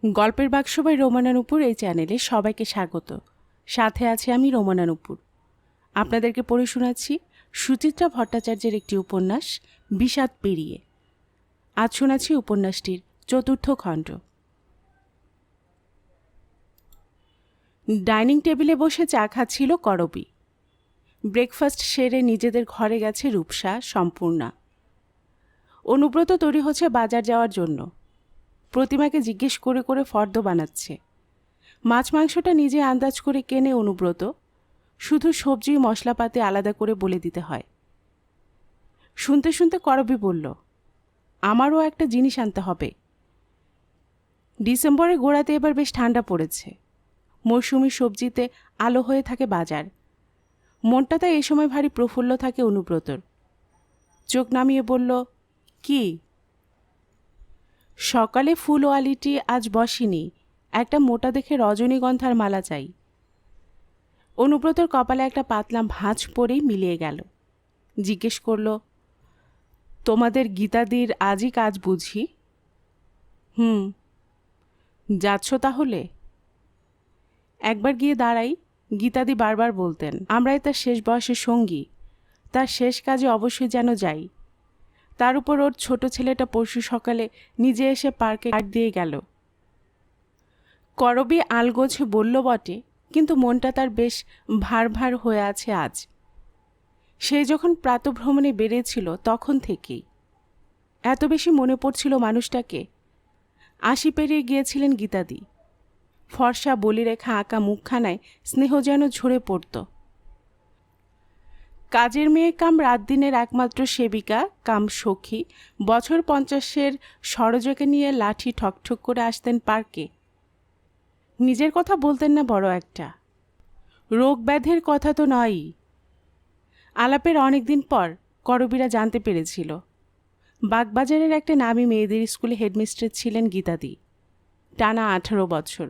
গল্পের বাক্সবাই রোমানা নুপুর এই চ্যানেলে সবাইকে স্বাগত। সাথে আছে আমি রোমানা নুপুর। আপনাদেরকে পড়ে শোনাচ্ছি সুচিত্রা ভট্টাচার্যের একটি উপন্যাস বিষাদ পেরিয়ে। আজ শোনাচ্ছি উপন্যাসটির চতুর্থ খণ্ড। ডাইনিং টেবিলে বসে চা খাচ্ছিল করবী। ব্রেকফাস্ট সেরে নিজেদের ঘরে গেছে রূপসা, সম্পূর্ণা। অনুব্রত তৈরি হচ্ছে বাজার যাওয়ার জন্য। প্রতিমাকে জিজ্ঞেস করে করে ফর্দ বানাচ্ছে। মাছ মাংসটা নিজে আন্দাজ করে কেনে অনুব্রত, শুধু সবজি মশলাপাতি আলাদা করে বলে দিতে হয়। শুনতে শুনতে করবী বলল, আমারও একটা জিনিস আনতে হবে। ডিসেম্বরের গোড়াতে এবার বেশ ঠান্ডা পড়েছে। মৌসুমি সবজিতে আলো হয়ে থাকে বাজার। মনটা তাই এই সময় ভারী প্রফুল্ল থাকে অনুব্রতর। চোখ নামিয়ে বলল, কি? সকালে ফুলওয়ালিটি আজ বসেনি, একটা মোটা দেখে রজনীগন্ধার মালা চাই। অনুব্রতর কপালে একটা পাতলা ভাঁজ পরেই মিলিয়ে গেল। জিজ্ঞেস করল, তোমাদের গীতাদির আজই কাজ বুঝি? যাচ্ছ তাহলে? একবার গিয়ে দাঁড়াই। গীতাদি বারবার বলতেন আমরাই তার শেষ বয়সের সঙ্গী, তার শেষ কাজে অবশ্যই যেন যাই। তার উপর ওর ছোট ছেলেটা পরশু সকালে নিজে এসে পার্কে কাট দিয়ে গেল। করবী আলগোছে বলল বটে, কিন্তু মনটা তার বেশ ভার ভার হয়ে আছে আজ। সে যখন প্রাতভ্রমণে বেরিয়েছিল তখন থেকেই এত বেশি মনে পড়ছিল মানুষটাকে। ৮০ পেরিয়ে গিয়েছিলেন গীতাদি। ফর্সা বলিরেখা আঁকা মুখখানায় স্নেহ যেন ঝরে পড়ত। কাজের মেয়ে কাম রাত দিনের একমাত্র সেবিকা কাম সখী বছর ৫০-এর সরোজকে নিয়ে লাঠি ঠকঠক করে আসতেন পার্কে। নিজের কথা বলতেন না বড় একটা, রোগ ব্যাধির কথা তো নয়ই। আলাপের অনেক দিন পর করবীরা জানতে পেরেছিল বাগবাজারের একটা নামী মেয়েদের স্কুলে হেডমিস্ট্রেস ছিলেন গীতাদি, টানা ১৮ বছর।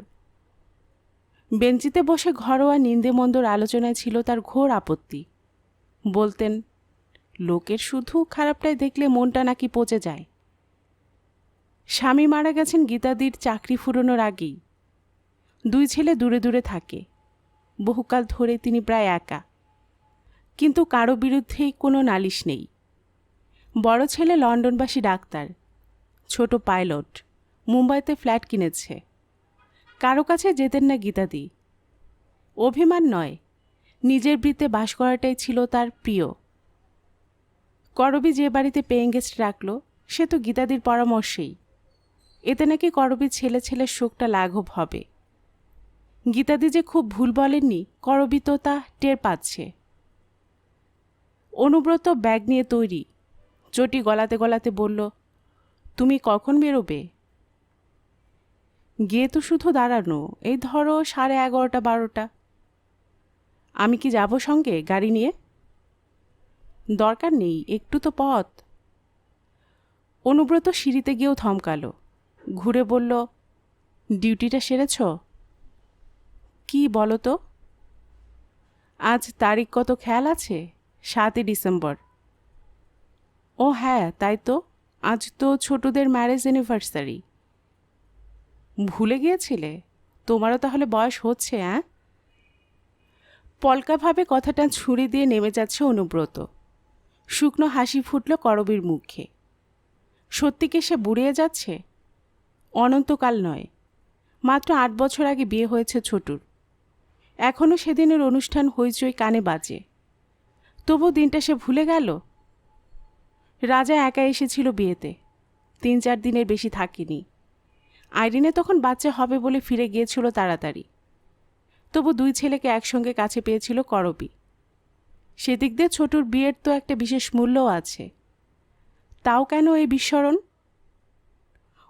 বেঞ্চিতে বসে ঘরোয়া নিন্দেমন্দর আলোচনায় ছিল তার ঘোর আপত্তি। বলতেন, লোকের শুধু খারাপটাই দেখলে মনটা নাকি পচে যায়। স্বামী মারা গেছেন গীতাদির চাকরি ফুরোনোর আগেই। ২ ছেলে দূরে দূরে থাকে। বহুকাল ধরে তিনি প্রায় একা, কিন্তু কারো বিরুদ্ধেই কোনো নালিশ নেই। বড় ছেলে লন্ডনবাসী ডাক্তার, ছোট পাইলট, মুম্বাইতে ফ্ল্যাট কিনেছে। কারো কাছে যেতেন না গীতাদি। অভিমান নয়, নিজের বৃত্তে বাস করাটাই ছিল তার প্রিয়। করবী যে বাড়িতে পেইং গেস্ট রাখল সে তো গীতাদির পরামর্শেই। এতে নাকি করবীর ছেলে ছেলের শোকটা লাঘব হবে। গীতাদি যে খুব ভুল বলেননি, করবী তো তা টের পাচ্ছে। অনুব্রত ব্যাগ নিয়ে তৈরি। চটি গলাতে গলাতে বলল, তুমি কখন বেরোবে? গিয়ে তো শুধু দাঁড়ানো, এই ধরো 11:30-12টা। আমি কি যাব সঙ্গে গাড়ি নিয়ে? দরকার নেই, একটু তো পথ। অনুব্রত সিঁড়িতে গিয়েও থমকালো। ঘুরে বলল, ডিউটিটা সেরেছ? কি বলো তো? আজ তারিখ কত খেয়াল আছে? 7 ডিসেম্বর। ও হ্যাঁ, তাই তো, আজ তো ছোটদের ম্যারেজ অ্যানিভার্সারি। ভুলে গিয়েছিলে? তোমারও তাহলে বয়স হচ্ছে? পলকাভাবে কথাটা ছুঁড়ে দিয়ে নেমে যাচ্ছে অনুব্রত। শুকনো হাসি ফুটল করবীর মুখে। সত্যি কি সে বুড়িয়ে যাচ্ছে? অনন্তকাল নয়, মাত্র ৮ বছর আগে বিয়ে হয়েছে ছোটুর। এখনও সেদিনের অনুষ্ঠান হইচই কানে বাজে। তবু দিনটা সে ভুলে গেল। রাজা একা এসেছিল বিয়েতে, ৩-৪ দিনের বেশি থাকিনি। আইরিনে তখন বাচ্চা হবে বলে ফিরে গিয়েছিল তাড়াতাড়ি। তবু ২ ছেলেকে একসঙ্গে কাছে পেয়েছিল করবী। সেদিক দিয়ে ছোটুর বিয়ের তো একটা বিশেষ মূল্যও আছে। তাও কেন এই বিস্মরণ?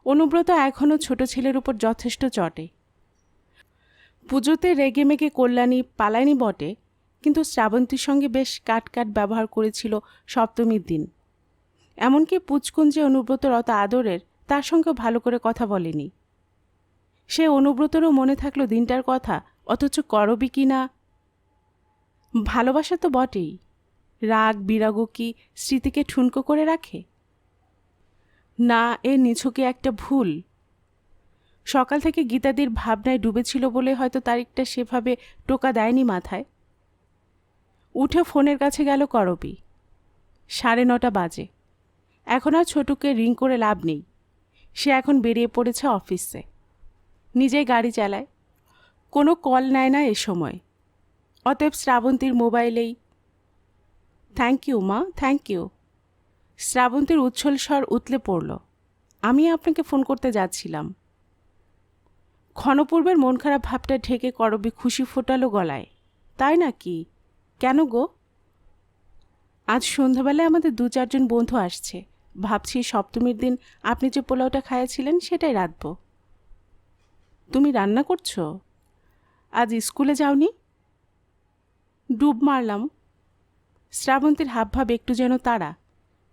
অনুব্রত এখনও ছোট ছেলের উপর যথেষ্ট চটে। পুজোতে রেগেমেগে কল্যাণী পালায়নি বটে, কিন্তু শ্রাবন্তীর সঙ্গে বেশ কাট ব্যবহার করেছিল সপ্তমীর দিন। এমনকি পুচকুঞ্জে অনুব্রতর অত আদরের, তার সঙ্গেও ভালো করে কথা বলেনি। সে অনুব্রতরও মনে থাকলো দিনটার কথা, অথচ করবী কি না। ভালোবাসা তো বটেই, রাগ বিরাগও কি স্মৃতিকে ঠুনকো করে রাখে? না, এ নিছকে একটা ভুল। সকাল থেকে গীতাদির ভাবনায় ডুবেছিল বলে হয়তো তারিখটা সেভাবে টোকা দেয়নি মাথায়। উঠে ফোনের কাছে গেল করবি। 9:30 বাজে। এখন আর ছোটুকে রিং করে লাভ নেই। সে এখন বেরিয়ে পড়েছে অফিসে, নিজেই গাড়ি চালায়, কোনো কল নেয় না এ সময়। অতএব শ্রাবন্তীর মোবাইলেই। থ্যাংক ইউ মা, থ্যাংক ইউ। শ্রাবন্তীর উচ্ছ্বল স্বর উতলে পড়ল। আমি আপনাকে ফোন করতে যাচ্ছিলাম। ক্ষণপূর্বের মন খারাপ ভাবটা ঢেকে করবি খুশি ফোটালো গলায়। তাই নাকি? কেন গো? আজ সন্ধ্যাবেলায় আমাদের 2-4 জন বন্ধু আসছে। ভাবছি সপ্তমীর দিন আপনি যে পোলাওটা খাইয়েছিলেন সেটাই রাঁধব। তুমি রান্না করছো? আজ স্কুলে যাওনি? ডুব মারলাম। শ্রাবন্তীর হাবভাব একটু যেন তাড়া।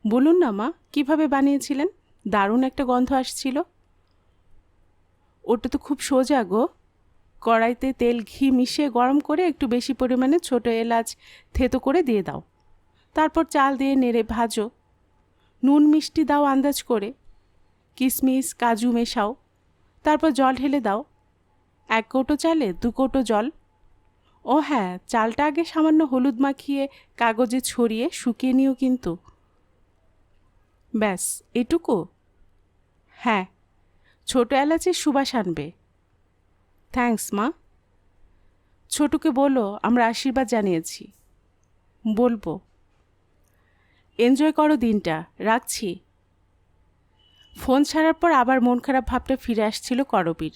বলুন না মা, কিভাবে বানিয়েছিলেন? দারুণ একটা গন্ধ আসছিল। ওটা তো খুব সোজা গো। কড়াইতে তেল ঘি মিশিয়ে গরম করে একটু বেশি পরিমাণে ছোট এলাচ থেতো করে দিয়ে দাও। তারপর চাল দিয়ে নেড়ে ভাজো। নুন মিষ্টি দাও আন্দাজ করে। কিশমিশ কাজু মেশাও। তারপর জল ঢেলে দাও। 1 কৌটো চালে 2 কৌটো জল। ও হ্যাঁ, চালটা আগে সামান্য হলুদ মাখিয়ে কাগজে ছড়িয়ে শুকিয়ে নিও কিন্তু। ব্যাস এটুকু? হ্যাঁ, ছোট এলাচের সুবাস আনবে। থ্যাঙ্কস মা। ছোটুকে বলো আমরা আশীর্বাদ জানিয়েছি। বলবো। এনজয় করো দিনটা, রাখছি। ফোন ছাড়ার পর আবার মন খারাপ ভাবটা ফিরে আসছিল করবীর।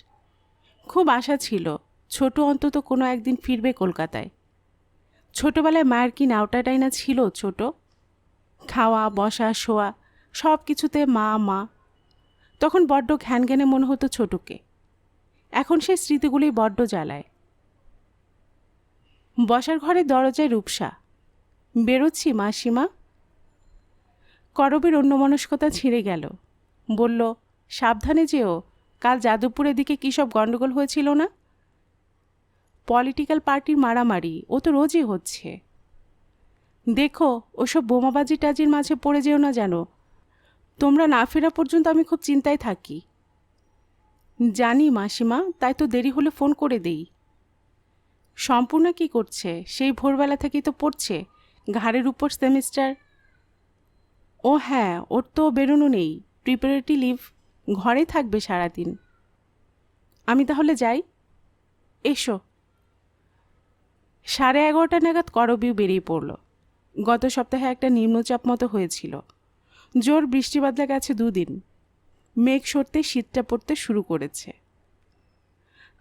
খুব আশা ছিল ছোট অন্তত কোনো একদিন ফিরবে কলকাতায়। ছোটবেলায় মায়ের কি নাওটাটাই না ছিল ছোট। খাওয়া বসা শোয়া সব কিছুতে মা মা। তখন বড্ড ঘ্যানঘ্যানে মনে হতো ছোটকে। এখন সেই স্মৃতিগুলোই বড্ড জ্বালায়। বসার ঘরে দরজায় রূপসা। বেরোচ্ছি মাসিমা। করবীর অন্যমনস্কতা ছিঁড়ে গেল। বলল, সাবধানে যেও, কাল যাদবপুরের দিকে কী সব গণ্ডগোল হয়েছিল না? পলিটিক্যাল পার্টির মারামারি, ও তো রোজই হচ্ছে। দেখো ওসব বোমাবাজি টাজির মাঝে পড়ে যেও না যেন। তোমরা না ফেরা পর্যন্ত আমি খুব চিন্তায় থাকি। জানি মাসিমা, তাই তো দেরি হলে ফোন করে দেই। সম্পূর্ণ কি করছে? সেই ভোরবেলা থেকেই তো পড়ছে, ঘাড়ের উপর সেমিস্টার। ও হ্যাঁ, ওর তো বেরোনো নেই, প্রিপারেটরি লিভ, ঘরেই থাকবে সারাদিন। আমি তাহলে যাই। এসো। 11:30 নাগাদ করবীও বেরিয়ে পড়ল। গত সপ্তাহে একটা নিম্নচাপ মতো হয়েছিল। জোর বৃষ্টি বাদলা গেছে 2 দিন। মেঘ সরতে শীতটা পড়তে শুরু করেছে।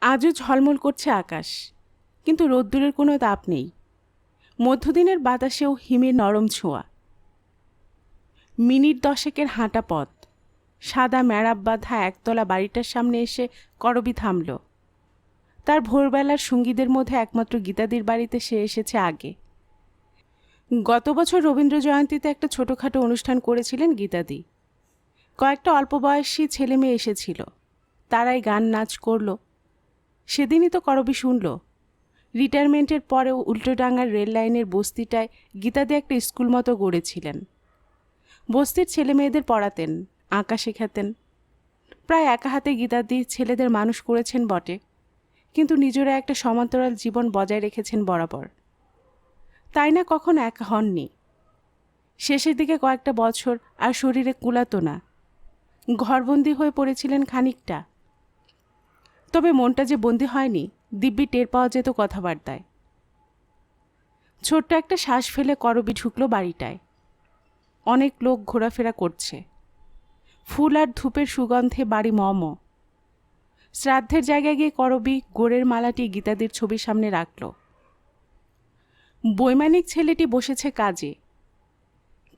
আজও ঝলমল করছে আকাশ, কিন্তু রোদ্দুরের কোনো তাপ নেই। মধ্যদিনের বাতাসেও হিমের নরম ছোঁয়া। মিনিট 10 হাঁটা পথ। সাদা ম্যাড়াপ বাঁধা একতলা বাড়িটার সামনে এসে করবী থামল। তার ভোরবেলার সঙ্গীদের মধ্যে একমাত্র গীতাদির বাড়িতে সে এসেছে আগে। গত বছর রবীন্দ্র জয়ন্তীতে একটা ছোটোখাটো অনুষ্ঠান করেছিলেন গীতাদি। কয়েকটা অল্প বয়সী ছেলে মেয়ে এসেছিল, তারাই গান নাচ করল। সেদিনই তো করবী শুনল রিটায়ারমেন্টের পরেও উল্টোডাঙ্গার রেল লাইনের বস্তিটায় গীতাদি একটা স্কুল মতো গড়েছিলেন। বস্তির ছেলে মেয়েদের পড়াতেন, আঁকা শেখাতেন। প্রায় একা হাতে গীতাদি ছেলেদের মানুষ করেছেন বটে, কিন্তু নিজেরা একটা সমান্তরাল জীবন বজায় রেখেছেন বরাবর। তাই না কখনো একা হননি। শেষের দিকে কয়েকটা বছর আর শরীরে কুলাতো না, ঘরবন্দি হয়ে পড়েছিলেন খানিকটা। তবে মনটা যে বন্দি হয়নি দিব্যি টের পাওয়া যেত কথাবার্তায়। ছোট্ট একটা শ্বাস ফেলে করবী ঢুকল বাড়িটায়। অনেক লোক ঘোরাফেরা করছে। ফুল আর ধূপের সুগন্ধে বাড়ি মম। শ্রাদ্ধের জায়গায় গিয়ে করবী গোড়ের মালাটি গীতাদির ছবির সামনে রাখল। বৈমানিক ছেলেটি বসেছে কাজে।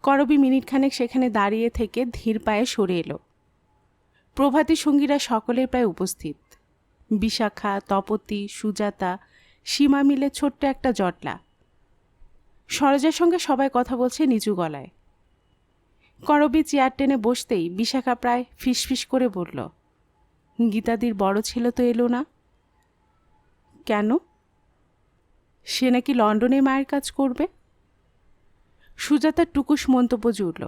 করবী মিনিটখানেক সেখানে দাঁড়িয়ে থেকে ধীর পায়ে সরে এলো। প্রভাতী সঙ্গীরা সকলের প্রায় উপস্থিত। বিশাখা, তপতী, সুজাতা, সীমা মিলে ছোট্ট একটা জটলা। সরোজার সঙ্গে সবাই কথা বলছে নিচু গলায়। করবী চেয়ার টেনে বসতেই বিশাখা প্রায় ফিসফিস করে বলল, গীতাদির বড় ছেলে তো এলো না কেন? সে নাকি লন্ডনে মায়ের কাজ করবে। সুজাতার টুকুস মন্তব্য জুড়ল,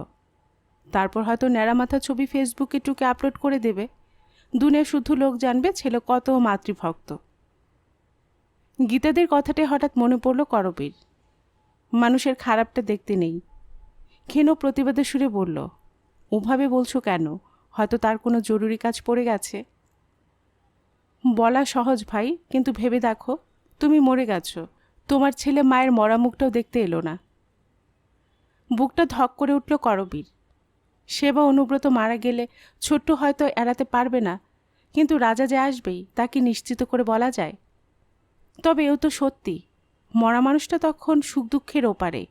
তারপর হয়তো ন্যাড়ামাথা ছবি ফেসবুকে টুকে আপলোড করে দেবে। দুনিয়া শুধু লোক জানবে ছেলে কত মাতৃভক্ত। গীতাদির কথাটি হঠাৎ মনে পড়ল করবীর। মানুষের খারাপটা দেখতে নেই। ক্ষীণ প্রতিবাদের সুরে বলল, ওভাবে বলছো কেন? হয়তো তার কোনো জরুরি কাজ পড়ে গেছে। বলা সহজ ভাই, কিন্তু ভেবে দেখো, তুমি মরে গেছো, তোমার ছেলে মায়ের মরা মুখটাও দেখতে এলো না। বুকটা ধক করে উঠল করবীর। সেবা অনুব্রত মারা গেলে ছোট্ট হয়তো এড়াতে পারবে না, কিন্তু রাজা যে আসবেই তা কি নিশ্চিত করে বলা যায়? তবে এও তো সত্যি, মরা মানুষটা তখন সুখ দুঃখের ওপারে।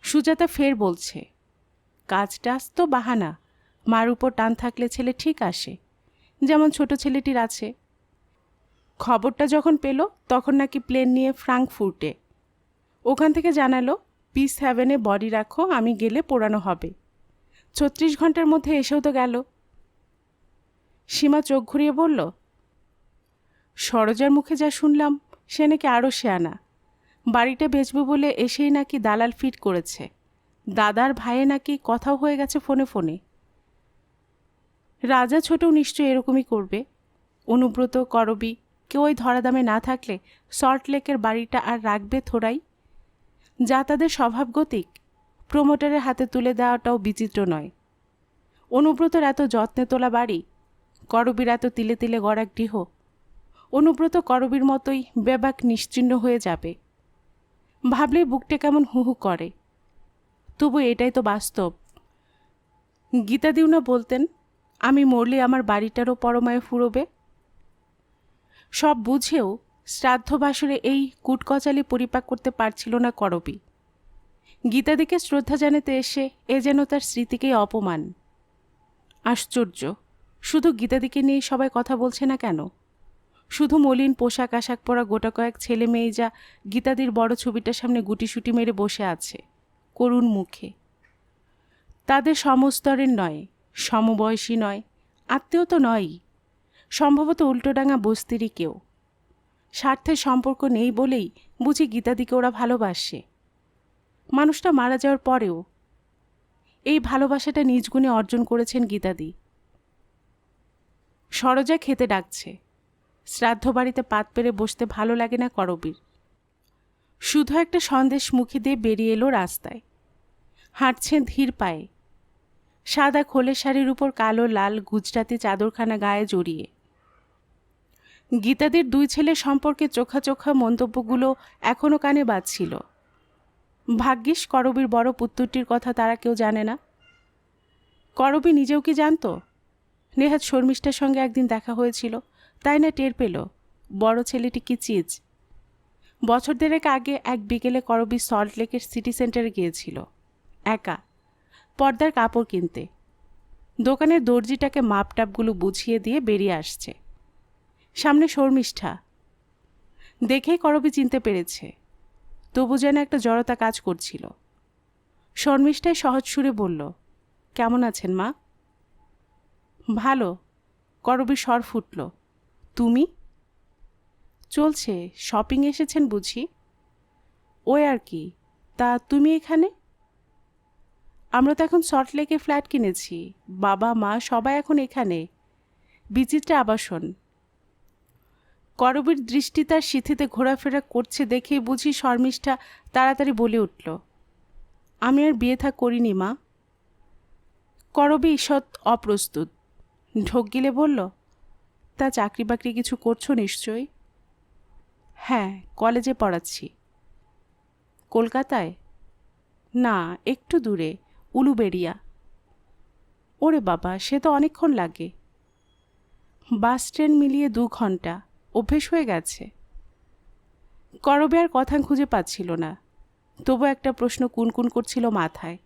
সুজাতা ফের বলছে, কাজটা তো বাহানা, মার উপর টান থাকলে ছেলে ঠিক আসে, যেমন ছোট ছেলেটির আছে। খবরটা যখন পেল তখন নাকি প্লেন নিয়ে ফ্রাঙ্কফুর্টে। ওখান থেকে জানালো, পিস হ্যাভেনে বডি রাখো, আমি গেলে পোড়ানো হবে। 36 ঘন্টার মধ্যে এসেও তো গেল। সীমা চোখ ঘুরিয়ে বলল, সরোজার মুখে যা শুনলাম সে নাকি আরও শেয়ানা। বাড়িটা বেচবে বলে এসেই নাকি দালাল ফিট করেছে। দাদার ভাইয়ে নাকি কথাও হয়ে গেছে ফোনে ফোনে। রাজা ছোটও নিশ্চয়ই এরকমই করবে। অনুব্রত, করবী কেউ ওই ধরাদামে না থাকলে সল্টলেকের বাড়িটা আর রাখবে থোড়াই। যা তাদের স্বভাবগতিক, প্রমোটারের হাতে তুলে দেওয়াটাও বিচিত্র নয়। অনুব্রতর এত যত্নে তোলা বাড়ি, করবীর এত তিলে তিলে গড়া গৃহ। অনুব্রত করবীর মতোই বেবাক নিশ্চিহ্ন হয়ে যাবে। ভাবলেই বুকটা কেমন হু হু করে। তবু এটাই তো বাস্তব। গীতাদিও না বলতেন, আমি মরলে আমার বাড়িটারও পরমায় ফুরবে। সব বুঝেও শ্রাদ্ধ বাসরে এই কুটকচালি পরিপাক করতে পারছিল না করবী। গীতাদিকে শ্রদ্ধা জানাতে এসে এ যেন তার স্মৃতিকেই অপমান। আশ্চর্য, শুধু গীতাদিকে নিয়ে সবাই কথা বলছে না কেন? শুধু মলিন পোশাক আশাক পরা গোটা কয়েক ছেলে মেয়ে যা গীতাদির বড় ছবিটার সামনে গুটিসুটি মেরে বসে আছে করুণ মুখে। তাদের সমস্তরের নয়, সমবয়সী নয়, আত্মীয় তো নয়ই, সম্ভবত উল্টোডাঙা বস্তিরই কেউ। স্বার্থের সম্পর্ক নেই বলেই বুঝি গীতাদিকে ওরা ভালোবাসে। মানুষটা মারা যাওয়ার পরেও এই ভালোবাসাটা নিজ গুণে অর্জন করেছেন গীতাদি। সরোজা খেতে ডাকছে। শ্রাদ্ধ বাড়িতে পাত পেরে বসতে ভালো লাগে না করবীর। শুধু একটা সন্দেশ মুখে দিয়ে বেরিয়ে এলো রাস্তায়। হাঁটছেন ধীর পায়ে, সাদা খোলের শাড়ির উপর কালো লাল গুজরাতি চাদরখানা গায়ে জড়িয়ে। গীতাদির দুই ছেলের সম্পর্কে চোখা চোখা মন্তব্যগুলো এখনও কানে বাজছিল। ভাগ্যিস করবীর বড় পুত্রটির কথা তারা কেউ জানে না। করবী নিজেও কি জানত? নেহাত শর্মিষ্ঠার সঙ্গে একদিন দেখা হয়েছিল, তাই না টের পেল বড় ছেলেটি কি চিজ। বছর দেড়েক আগে এক বিকেলে করবী সল্টলেকের সিটি সেন্টারে গিয়েছিল একা, পর্দার কাপড় কিনতে। দোকানের দর্জিটাকে মাপটাপগুলো বুঝিয়ে দিয়ে বেরিয়ে আসছে। সামনে শর্মিষ্ঠা। দেখেই করবী চিনতে পেরেছে, তবু যেন একটা জড়তা কাজ করছিল। শর্মিষ্ঠায় সহজ সুরে বলল, কেমন আছেন মা? ভালো। করবীর স্বর ফুটল, তুমি? চলছে। শপিং এসেছেন বুঝি? ওই আর কি। তা তুমি এখানে? আমরা তো এখন সল্টলেকে ফ্ল্যাট কিনেছি, বাবা মা সবাই এখন এখানে। বিচিত্র আবাসন। করবীর দৃষ্টি তার সিথিতে ঘোরাফেরা করছে দেখেই বুঝি শর্মিষ্ঠা তাড়াতাড়ি বলে উঠল, আমি আর বিয়ে থা করিনি মা। করবী ঈষৎ অপ্রস্তুত। ঢোক গিলে বলল, তা চাকরি বাকরি কিছু করছো নিশ্চয়ই? হ্যাঁ, কলেজে পড়াচ্ছি। কলকাতায়? না, একটু দূরে, উলুবেড়িয়া। ওরে বাবা, সে তো অনেকক্ষণ লাগে। বাস ট্রেন মিলিয়ে 2 ঘন্টা, অভ্যেস হয়ে গেছে। করবী আর কথা খুঁজে পাচ্ছিল না, তবু একটা প্রশ্ন কুনকুন করছিল মাথায়।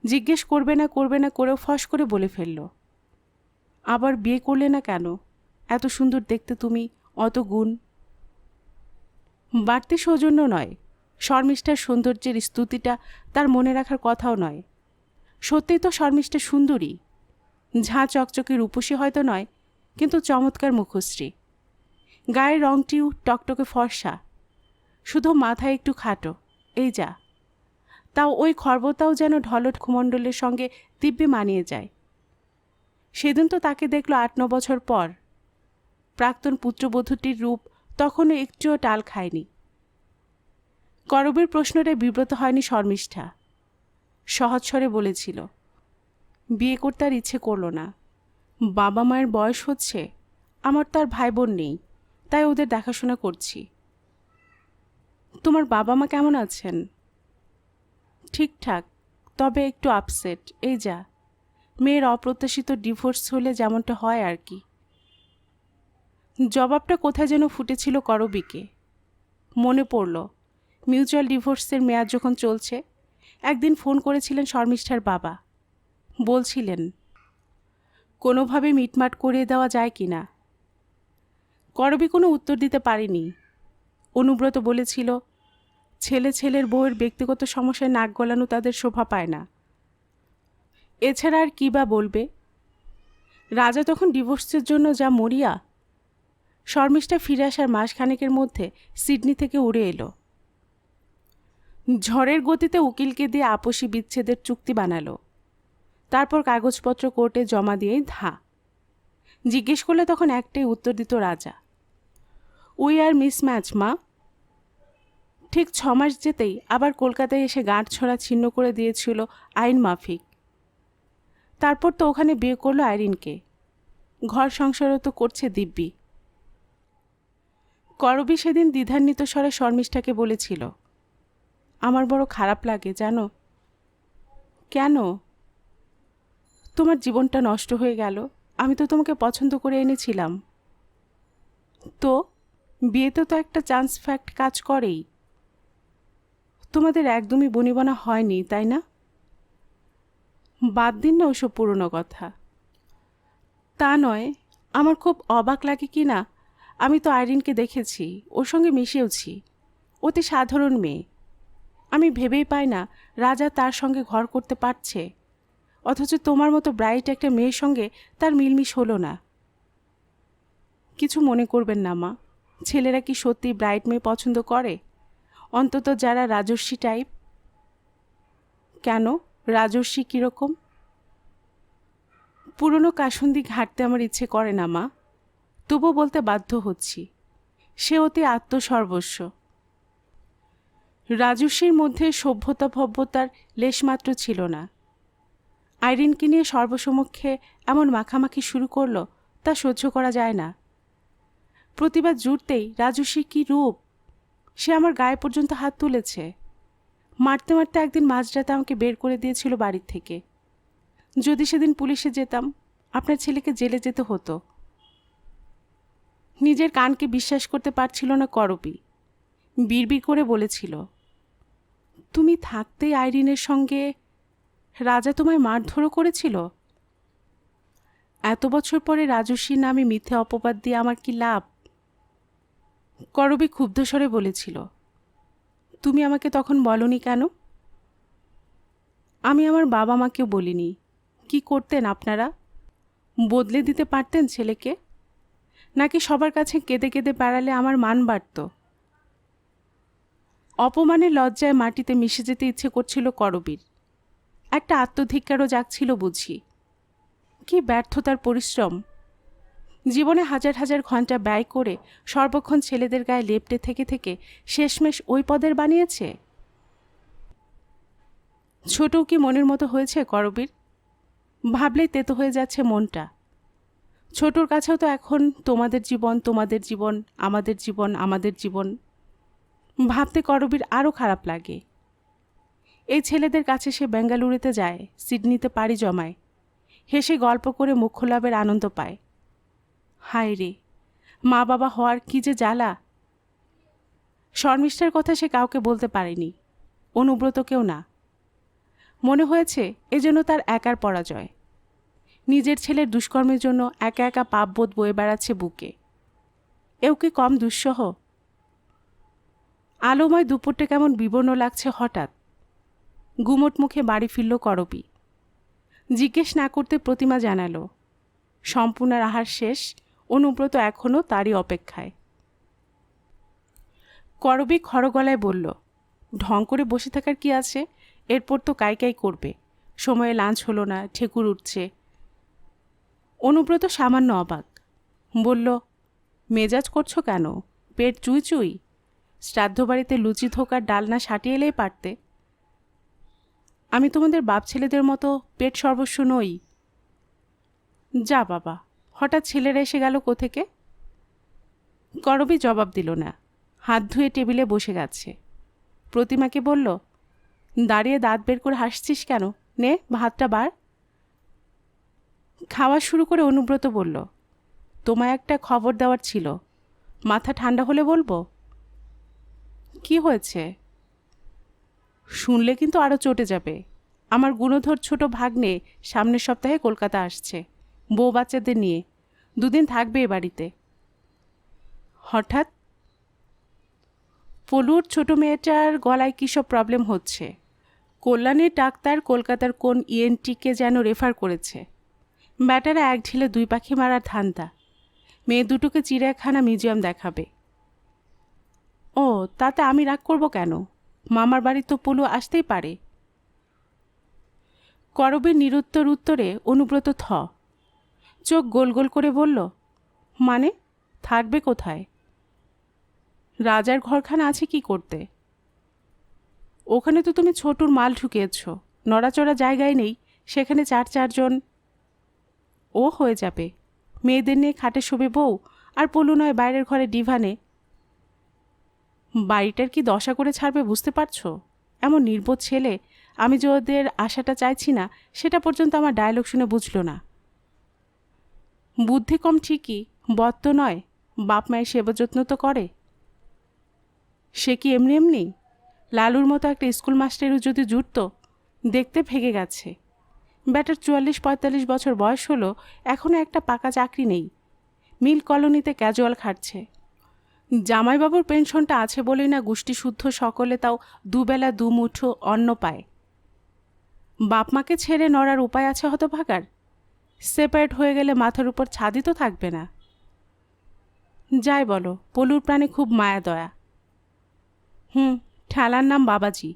জিজ্ঞেস করবে না করেও ফস করে বলে ফেলল, আবার বিয়ে করলে না কেন? এত সুন্দর দেখতে তুমি, অত গুণ। বাড়তি সৌজন্য নয়, শর্মিষ্ঠার সৌন্দর্যের স্তুতিটা তার মনে রাখার কথাও নয়। সত্যিই তো শর্মিষ্ঠা সুন্দরী। ঝাঁ চকচকে রূপসী হয়তো নয়, কিন্তু চমৎকার মুখশ্রী। গায়ের রংটিও টকটকে ফর্সা, শুধু মাথায় একটু খাটো, এই যা। তাও ওই খর্বতাও যেন ঢলট খুমণ্ডলের সঙ্গে দিব্যি মানিয়ে যায়। সেদিন তো তাকে দেখল ৮-৯ বছর পর। প্রাক্তন পুত্রবধূটির রূপ তখনও একটুও টাল খায়নি। করবীর প্রশ্নটা বিব্রত হয়নি শর্মিষ্ঠা। সহজ স্বরে বলেছিল, বিয়ে করতে আর ইচ্ছে করল না। বাবা মায়ের বয়স হচ্ছে, আমার তো আর ভাই বোন নেই, তাই ওদের দেখাশোনা করছি। তোমার বাবা মা কেমন আছেন? ঠিকঠাক, তবে একটু আপসেট। এই যা, মেয়ের অপ্রত্যাশিত ডিভোর্স হলে যেমনটা হয় আর কি। জবাবটা কোথায় যেন ফুটেছিল করবীকে। মনে পড়ল, মিউচুয়াল ডিভোর্সের মেয়াদ যখন চলছে, একদিন ফোন করেছিলেন শর্মিষ্ঠার বাবা। বলছিলেন কোনোভাবে মিটমাট করিয়ে দেওয়া যায় কি না। করবী কোনো উত্তর দিতে পারেনি। অনুব্রত বলেছিল, ছেলের বউয়ের ব্যক্তিগত সমস্যায় নাক গলানো তাদের শোভা পায় না। এছাড়া আর কী বা বলবে। রাজা তখন ডিভোর্সের জন্য যা মরিয়া। শর্মিষ্ঠা ফিরে আসার মাসখানেকের মধ্যে সিডনি থেকে উড়ে এলো। ঝড়ের গতিতে উকিলকে দিয়ে আপসী বিচ্ছেদের চুক্তি বানালো। তারপর কাগজপত্র কোর্টে জমা দিয়েই জিজ্ঞেস করলে তখন একটাই উত্তর দিত রাজা, উই আর মিসম্যাচ মা। ঠিক 6 মাস যেতেই আবার কলকাতায় এসে গাঁটছড়া ছিন্ন করে দিয়েছিল আইন মাফিক। তারপর তো ওখানে বিয়ে করলো আইরিনকে। ঘর সংসারও তো করছে দিব্যি। করবী সেদিন দ্বিধান্বিত স্বরে শর্মিষ্ঠাকে বলেছিল, আমার বড় খারাপ লাগে জানো। কেন? তোমার জীবনটা নষ্ট হয়ে গেল। আমি তো তোমাকে পছন্দ করে এনেছিলাম। তো বিয়েতে তো একটা চান্স ফ্যাক্ট কাজ করেই। তোমাদের একদমই বনিবনা হয়নি, তাই না? বাদ দিন না ওসব পুরনো কথা। তা নয়, আমার খুব অবাক লাগে কি না, আমি তো আইরিনকে দেখেছি, ওর সঙ্গে মিশেওছি। অতি সাধারণ মেয়ে। আমি ভেবেই পাই না রাজা তার সঙ্গে ঘর করতে পারছে, অথচ তোমার মতো ব্রাইট একটা মেয়ের সঙ্গে তার মিলমিশ হলো না। কিছু মনে করবেন না মা, ছেলেরা কি সত্যি ব্রাইট মেয়ে পছন্দ করে? অন্তত যারা রাজস্বী টাইপ। কেন, রাজস্বী কীরকম? পুরনো কাসুন্দি ঘাঁটতে আমার ইচ্ছে করে না মা, তবু বলতে বাধ্য হচ্ছি। সে অতি আত্মসর্বস্ব। রাজস্বীর মধ্যে সভ্যতা ভব্যতার লেশমাত্র ছিল না। আইরিনকে নিয়ে সর্বসমক্ষে এমন মাখামাখি শুরু করলো, তা সহ্য করা যায় না। প্রতিবাদ জুড়তেই রাজস্বীর কী রূপ! সে আমার গায়ে পর্যন্ত হাত তুলেছে। মারতে মারতে একদিন মাঝরাতে আমাকে বের করে দিয়েছিল বাড়ির থেকে। যদি সেদিন পুলিশে যেতাম, আপনার ছেলেকে জেলে যেতে হতো। নিজের কানকে বিশ্বাস করতে পারছিল না করবী। বিড়বিড় করে বলেছিল, তুমি থাকতেই আইরিনের সঙ্গে রাজা তোমায় মারধরও করেছিল? এত বছর পরে রাজস্বীর নামে মিথ্যে অপবাদ দিয়ে আমার কি লাভ? করবী ক্ষুব্ধ স্বরে বলেছিল, তুমি আমাকে তখন বলনি কেন? আমি আমার বাবা মাকেও বলিনি। কি করতেন আপনারা? বদলে দিতে পারতেন ছেলেকে? নাকি সবার কাছে কেঁদে কেঁদে বেড়ালে আমার মান বাড়ত? অপমানের লজ্জায় মাটিতে মিশে যেতে ইচ্ছে করছিল করবীর। একটা আত্মধিক্কারও জাগছিল বুঝি। কি ব্যর্থতার পরিশ্রম! জীবনে হাজার হাজার ঘন্টা ব্যয় করে সর্বক্ষণ ছেলেদের গায়ে লেপ্টে থেকে থেকে শেষমেশ ওই পদের বানিয়েছে। ছোটও কি মনের মতো হয়েছে করবীর? ভাবলেই তেতো হয়ে যাচ্ছে মনটা। ছোটর কাছেও তো এখন তোমাদের জীবন তোমাদের জীবন, আমাদের জীবন আমাদের জীবন। ভাবতে করবীর আরও খারাপ লাগে। এই ছেলেদের কাছে সে বেঙ্গালুরুতে যায়, সিডনিতে পাড়ি জমায়, হেসে গল্প করে মুখ্য লাভের আনন্দ পায়। হায় রে, মা বাবা হওয়ার কি যে জ্বালা! শর্মিষ্ঠার কথা সে কাউকে বলতে পারেনি, অনুব্রতকেও না। মনে হয়েছে এজন্য তার একার পরাজয়। নিজের ছেলের দুষ্কর্মের জন্য একা একা পাপবোধ বয়ে বেড়াচ্ছে বুকে। এও কি কম দুঃসহ? আলোময় দুপুরটা কেমন বিবর্ণ লাগছে হঠাৎ। গুমট মুখে বাড়ি ফিরল করবী। জিজ্ঞেস না করতে প্রতিমা জানালো, সম্পূর্ণার আহার শেষ, অনুব্রত এখনও তারই অপেক্ষায়। করবী খড়গলায় বলল, ঢং করে বসে থাকার কি আছে? এরপর তো কাই কাই করবে। সময়ে লাঞ্চ হলো না, ঠেকুর উঠছে। অনুব্রত সামান্য অবাক, বলল, মেজাজ করছো কেন? পেট চুই চুই? শ্রাদ্ধ বাড়িতে লুচি ধোকার ডালনা সাটিয়ে এলেই পারতে। আমি তোমাদের বাপ ছেলেদের মতো পেট সর্বস্ব নই। যা বাবা, হঠাৎ ছেলেরা এসে গেল কোথেকে? করবী জবাব দিল না, হাত ধুয়ে টেবিলে বসে গেছে। প্রতিমাকে বলল, দাঁড়িয়ে দাঁত বের করে হাসছিস কেন? নে ভাতটা বার। খাওয়া শুরু করে অনুব্রত বলল, তোমায় একটা খবর দেওয়ার ছিল, মাথা ঠান্ডা হলে বলবো। কি হয়েছে? শুনলে কিন্তু আরও চটে যাবে। আমার গুণধর ছোট ভাগ্নে সামনের সপ্তাহে কলকাতা আসছে, বউ বাচ্চাদের নিয়ে। 2 দিন থাকবে এ বাড়িতে। হঠাৎ পলুর ছোট মেয়েটার গলায় কী সব প্রবলেম হচ্ছে। কল্যাণীর ডাক্তার কলকাতার কোন ইএনটিকে যেন রেফার করেছে। ব্যাটারা এক ঢিলে 2 পাখি মারার ধান্দা। মেয়ে দুটোকে চিড়িয়াখানা মিউজিয়াম দেখাবে। ও, তাতে আমি রাগ করব কেন? মামার বাড়ি তো পলু আসতেই পারে। করবীর নিরুত্তর উত্তরে অনুব্রত চোখ গোল গোল করে বলল, মানে থাকবে কোথায়? রাজার ঘরখানা আছে কি করতে? ওখানে তো তুমি ছোটুর মাল ঢুকিয়েছ, নড়াচড়া জায়গায় নেই, সেখানে 4 জন। ও হয়ে যাবে, মেয়েদের নিয়ে খাটে শোবে বউ, আর পলু নয় বাইরের ঘরে ডিভানে। বাড়িটার কি দশা করে ছাড়বে বুঝতে পারছো? এমন নির্বোধ ছেলে। আমি যে ওদের আশাটা চাইছি না, সেটা পর্যন্ত আমার ডায়লগ শুনে বুঝল না। বুদ্ধি কম ঠিকই, বদ তো নয়, বাপ মায়ের সেবা যত্ন তো করে। সে কি এমনি এমনি? লালুর মতো একটা স্কুল মাস্টারও যদি জুটত। দেখতে ভেগে গেছে। ব্যাটার 44-45 বছর বয়স হলো, এখনও একটা পাকা চাকরি নেই। মিল কলোনিতে ক্যাজুয়াল খাটছে। জামাইবাবুর পেনশনটা আছে বলেই না গোষ্ঠীশুদ্ধ সকলে তাও 2 বেলা 2 মুঠো অন্ন পায়। বাপ মাকে ছেড়ে নড়ার উপায় আছে হতভাগার? সেপারেট হয়ে গেলে মাথার উপর ছাদই তো থাকবে না। যাই বলো, পলুর প্রাণে খুব মায়া দয়া। ঠেলার নাম বাবাজি,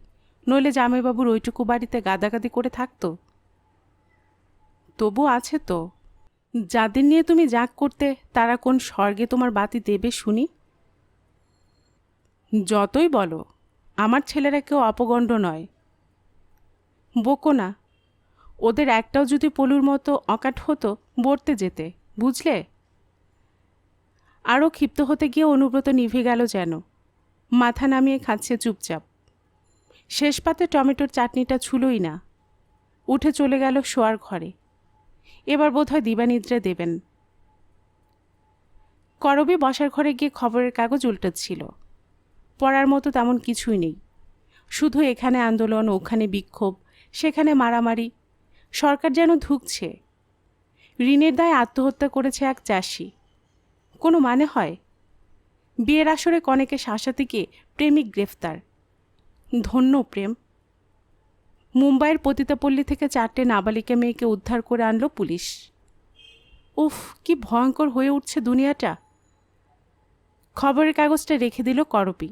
নইলে জামাইবাবুর ওইটুকু বাড়িতে গাদাগাদি করে থাকতো। তবু আছে তো। যাদের নিয়ে তুমি জাগ করতে, তারা কোন স্বর্গে তোমার বাতি দেবে শুনি? যতই বলো, আমার ছেলেরা কেউ অপগণ্ড নয়। বকো না। ওদের একটাও যদি পলুর মতো অকাট হতো, বর্তে যেতে, বুঝলে? আরও ক্ষিপ্ত হতে গিয়ে অনুব্রত নিভে গেল যেন। মাথা নামিয়ে খাচ্ছে চুপচাপ। শেষ পাতে টমেটোর চাটনিটা ছুলোই না। উঠে চলে গেল শোয়ার ঘরে। এবার বোধহয় দিবানিদ্রা দেবেন। করবী বসার ঘরে গিয়ে খবরের কাগজ উল্টাচ্ছিল। পড়ার মতো তেমন কিছুই নেই। শুধু এখানে আন্দোলন, ওখানে বিক্ষোভ, সেখানে মারামারি। সরকার যেন ধুঁকছে। ঋণের দায়ে আত্মহত্যা করেছে এক চাষি। কোনো মানে হয়? বিয়ের আসরে কনেকে শাসাতে গিয়ে প্রেমিক গ্রেফতার। ধন্য প্রেম। মুম্বাইয়ের পতিতাপল্লী থেকে 4টে নাবালিকা মেয়েকে উদ্ধার করে আনলো পুলিশ। উফ, কি ভয়ঙ্কর হয়ে উঠছে দুনিয়াটা। খবরের কাগজটা রেখে দিল করবী।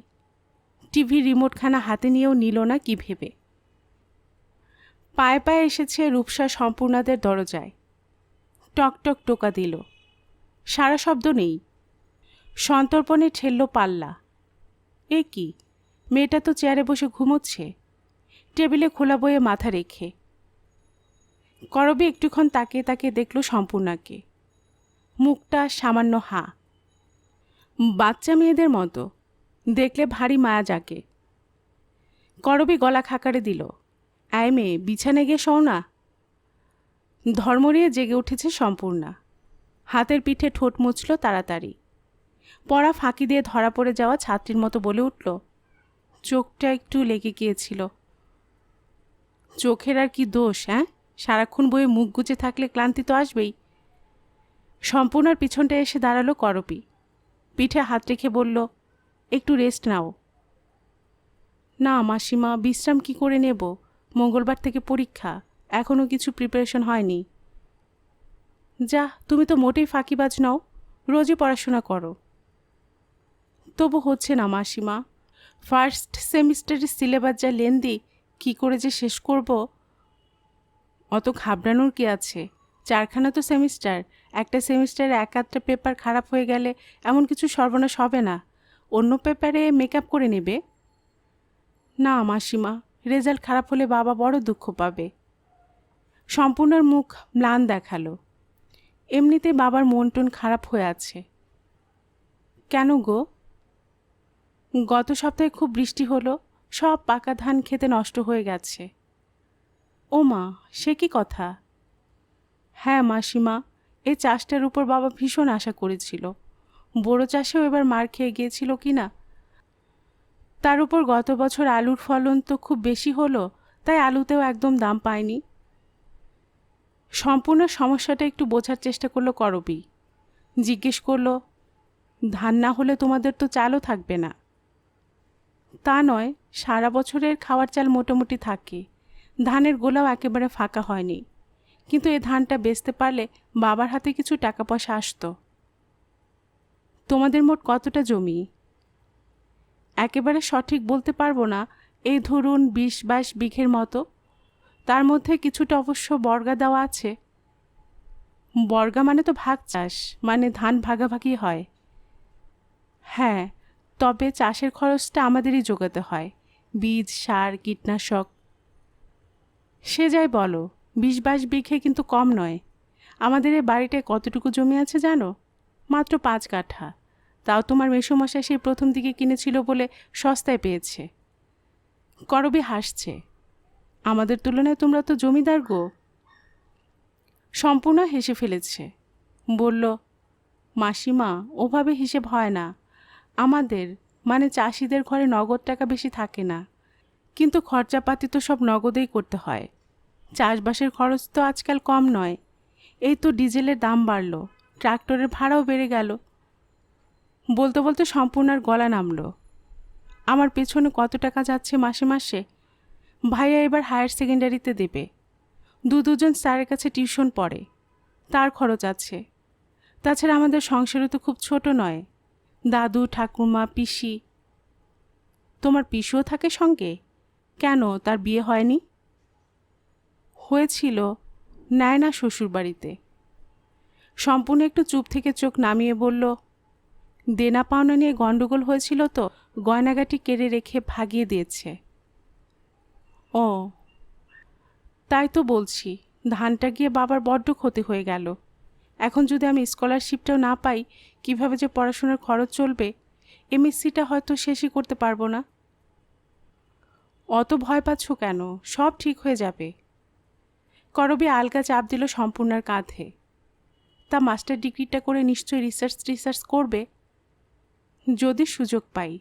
টিভি রিমোটখানা হাতে নিয়েও নিল না কি ভেবে। পায়ে পায়ে এসেছে রূপসা সম্পূর্ণাদের দরজায়। টকটক টোকা দিল। সারা শব্দ নেই। সন্তর্পণে ঠেলল পাল্লা। এ কি, মেয়েটা তো চেয়ারে বসে ঘুমোচ্ছে, টেবিলে খোলা বইয়ে মাথা রেখে। করবী একটুক্ষণ তাকিয়ে তাকিয়ে দেখল সম্পূর্ণাকে। মুখটা সামান্য হাঁ, বাচ্চা মেয়েদের মতো। দেখলে ভারী মায়া জাগে। করবী গলা খাকারে দিল, আয় মেয়ে, বিছানে গিয়ে শোও না। ধর্মরিয়ে জেগে উঠেছে সম্পূর্ণা। হাতের পিঠে ঠোঁট মুছল তাড়াতাড়ি। পড়া ফাঁকি দিয়ে ধরা পড়ে যাওয়া ছাত্রীর মতো বলে উঠল, চোখটা একটু লেগে গিয়েছিল। চোখের আর কি দোষ? হ্যাঁ, সারাক্ষণ বইয়ে মুখ গুজে থাকলে ক্লান্তি তো আসবেই। সম্পূর্ণার পিছনটা এসে দাঁড়ালো করবী। পিঠে হাত রেখে বলল, একটু রেস্ট নাও। না মাসিমা, বিশ্রাম কি করে নেব? মঙ্গলবার থেকে পরীক্ষা, এখনও কিছু প্রিপারেশন হয়নি। যা, তুমি তো মোটেই ফাঁকিবাজ নও, রোজই পড়াশোনা করো। তবু হচ্ছে না মাসিমা। ফার্স্ট সেমিস্টারের সিলেবাস যা লেন্দি, কী করে যে শেষ করব। অত ঘাবড়ানোর কি আছে? 4খানা তো সেমিস্টার, একটা সেমিস্টারে এক আধটা পেপার খারাপ হয়ে গেলে এমন কিছু সর্বনাশ হবে না, অন্য পেপারে মেকআপ করে নেবে। না মাসিমা, রেজাল্ট খারাপ হলে বাবা বড় দুঃখ পাবে। সম্পূর্ণর মুখ ম্লান দেখালো। এমনিতে বাবার মন টন খারাপ হয়ে আছে। কেন গো? গত সপ্তাহে খুব বৃষ্টি হলো, সব পাকা ধান খেতে নষ্ট হয়ে গেছে। ও মা, সে কি কথা? হ্যাঁ মাসিমা, এই চাষটার উপর বাবা ভীষণ আশা করেছিল। বড় চাষেও এবার মার খেয়ে গিয়েছিল কি না। তার উপর গত বছর আলুর ফলন তো খুব বেশি হলো, তাই আলুতেও একদম দাম পায়নি। সম্পূর্ণ সমস্যাটা একটু বোঝার চেষ্টা করলো করবি। জিজ্ঞেস করলো, ধান না হলে তোমাদের তো চালও থাকবে না। তা নয়, সারা বছরের খাওয়ার চাল মোটামুটি থাকে, ধানের গোলাও একেবারে ফাঁকা হয়নি, কিন্তু এ ধানটা বেচতে পারলে বাবার হাতে কিছু টাকা পয়সা আসতো। তোমাদের মোট কতটা জমি? একেবারে সঠিক বলতে পারবো না, এই ধরুন 20-22 বিঘের মতো। তার মধ্যে কিছুটা অবশ্য বর্গা দেওয়া আছে। বর্গা মানে তো ভাগ চাষ, মানে ধান ভাগাভাগি হয়। হ্যাঁ, তবে চাষের খরচটা আমাদেরই জোগাতে হয়, বীজ, সার, কীটনাশক। সে যাই বলো, 20-22 বিঘে কিন্তু কম নয়। আমাদের এই বাড়িটায় কতটুকু জমি আছে জানো? মাত্র 5 কাঠা। তাও তোমার মেসোমশাই সেই প্রথম দিকে কিনেছিল বলে সস্তায় পেয়েছে। করবি হাসছে। আমাদের তুলনায় তোমরা তো জমিদার গো। সম্পূর্ণ হেসে ফেলেছে। বলল, মাসিমা, ওভাবে হিসেব হয় না। আমাদের মানে চাষিদের ঘরে নগদ টাকা বেশি থাকে না, কিন্তু খরচাপাতি তো সব নগদেই করতে হয়। চাষবাসের খরচ তো আজকাল কম নয়। এই তো ডিজেলের দাম বাড়ল, ট্রাক্টরের ভাড়াও বেড়ে গেল। বলতে বলতে সম্পূর্ণার গলা নামল। আমার পেছনে কত টাকা যাচ্ছে মাসে মাসে। ভাইয়া এবার হায়ার সেকেন্ডারিতে দেবে, দুজন স্যারের কাছে টিউশন পড়ে, তার খরচ আছে। তাছাড়া আমাদের সংসারও তো খুব ছোট নয়, দাদু, ঠাকুমা, পিসি। তোমার পিসিও থাকে সঙ্গে? কেন, তার বিয়ে হয়নি? হয়েছিল, নেয় না শ্বশুরবাড়িতে। সম্পূর্ণ একটু চুপ থেকে চোখ নামিয়ে বলল, দেনা পাওনা নিয়ে গন্ডগোল হয়েছিল তো গয়নাগাটি কেড়ে রেখে ভাগিয়ে দিয়েছে। ও, তাই তো বলছি, ধানটা গিয়ে বাবার বড্ড ক্ষতি হয়ে গেল। এখন যদি আমি স্কলারশিপটাও না পাই, কিভাবে যে পড়াশোনার খরচ চলবে। এমএসসিটা হয়তো শেষই করতে পারবো না। অত ভয় পাচ্ছ কেন, সব ঠিক হয়ে যাবে। করবি আলগা চাপ দিল সম্পূর্ণার কাঁধে। তা মাস্টার ডিগ্রিটা করে নিশ্চয়ই রিসার্চ করবে। যদি সুযোগ পাই।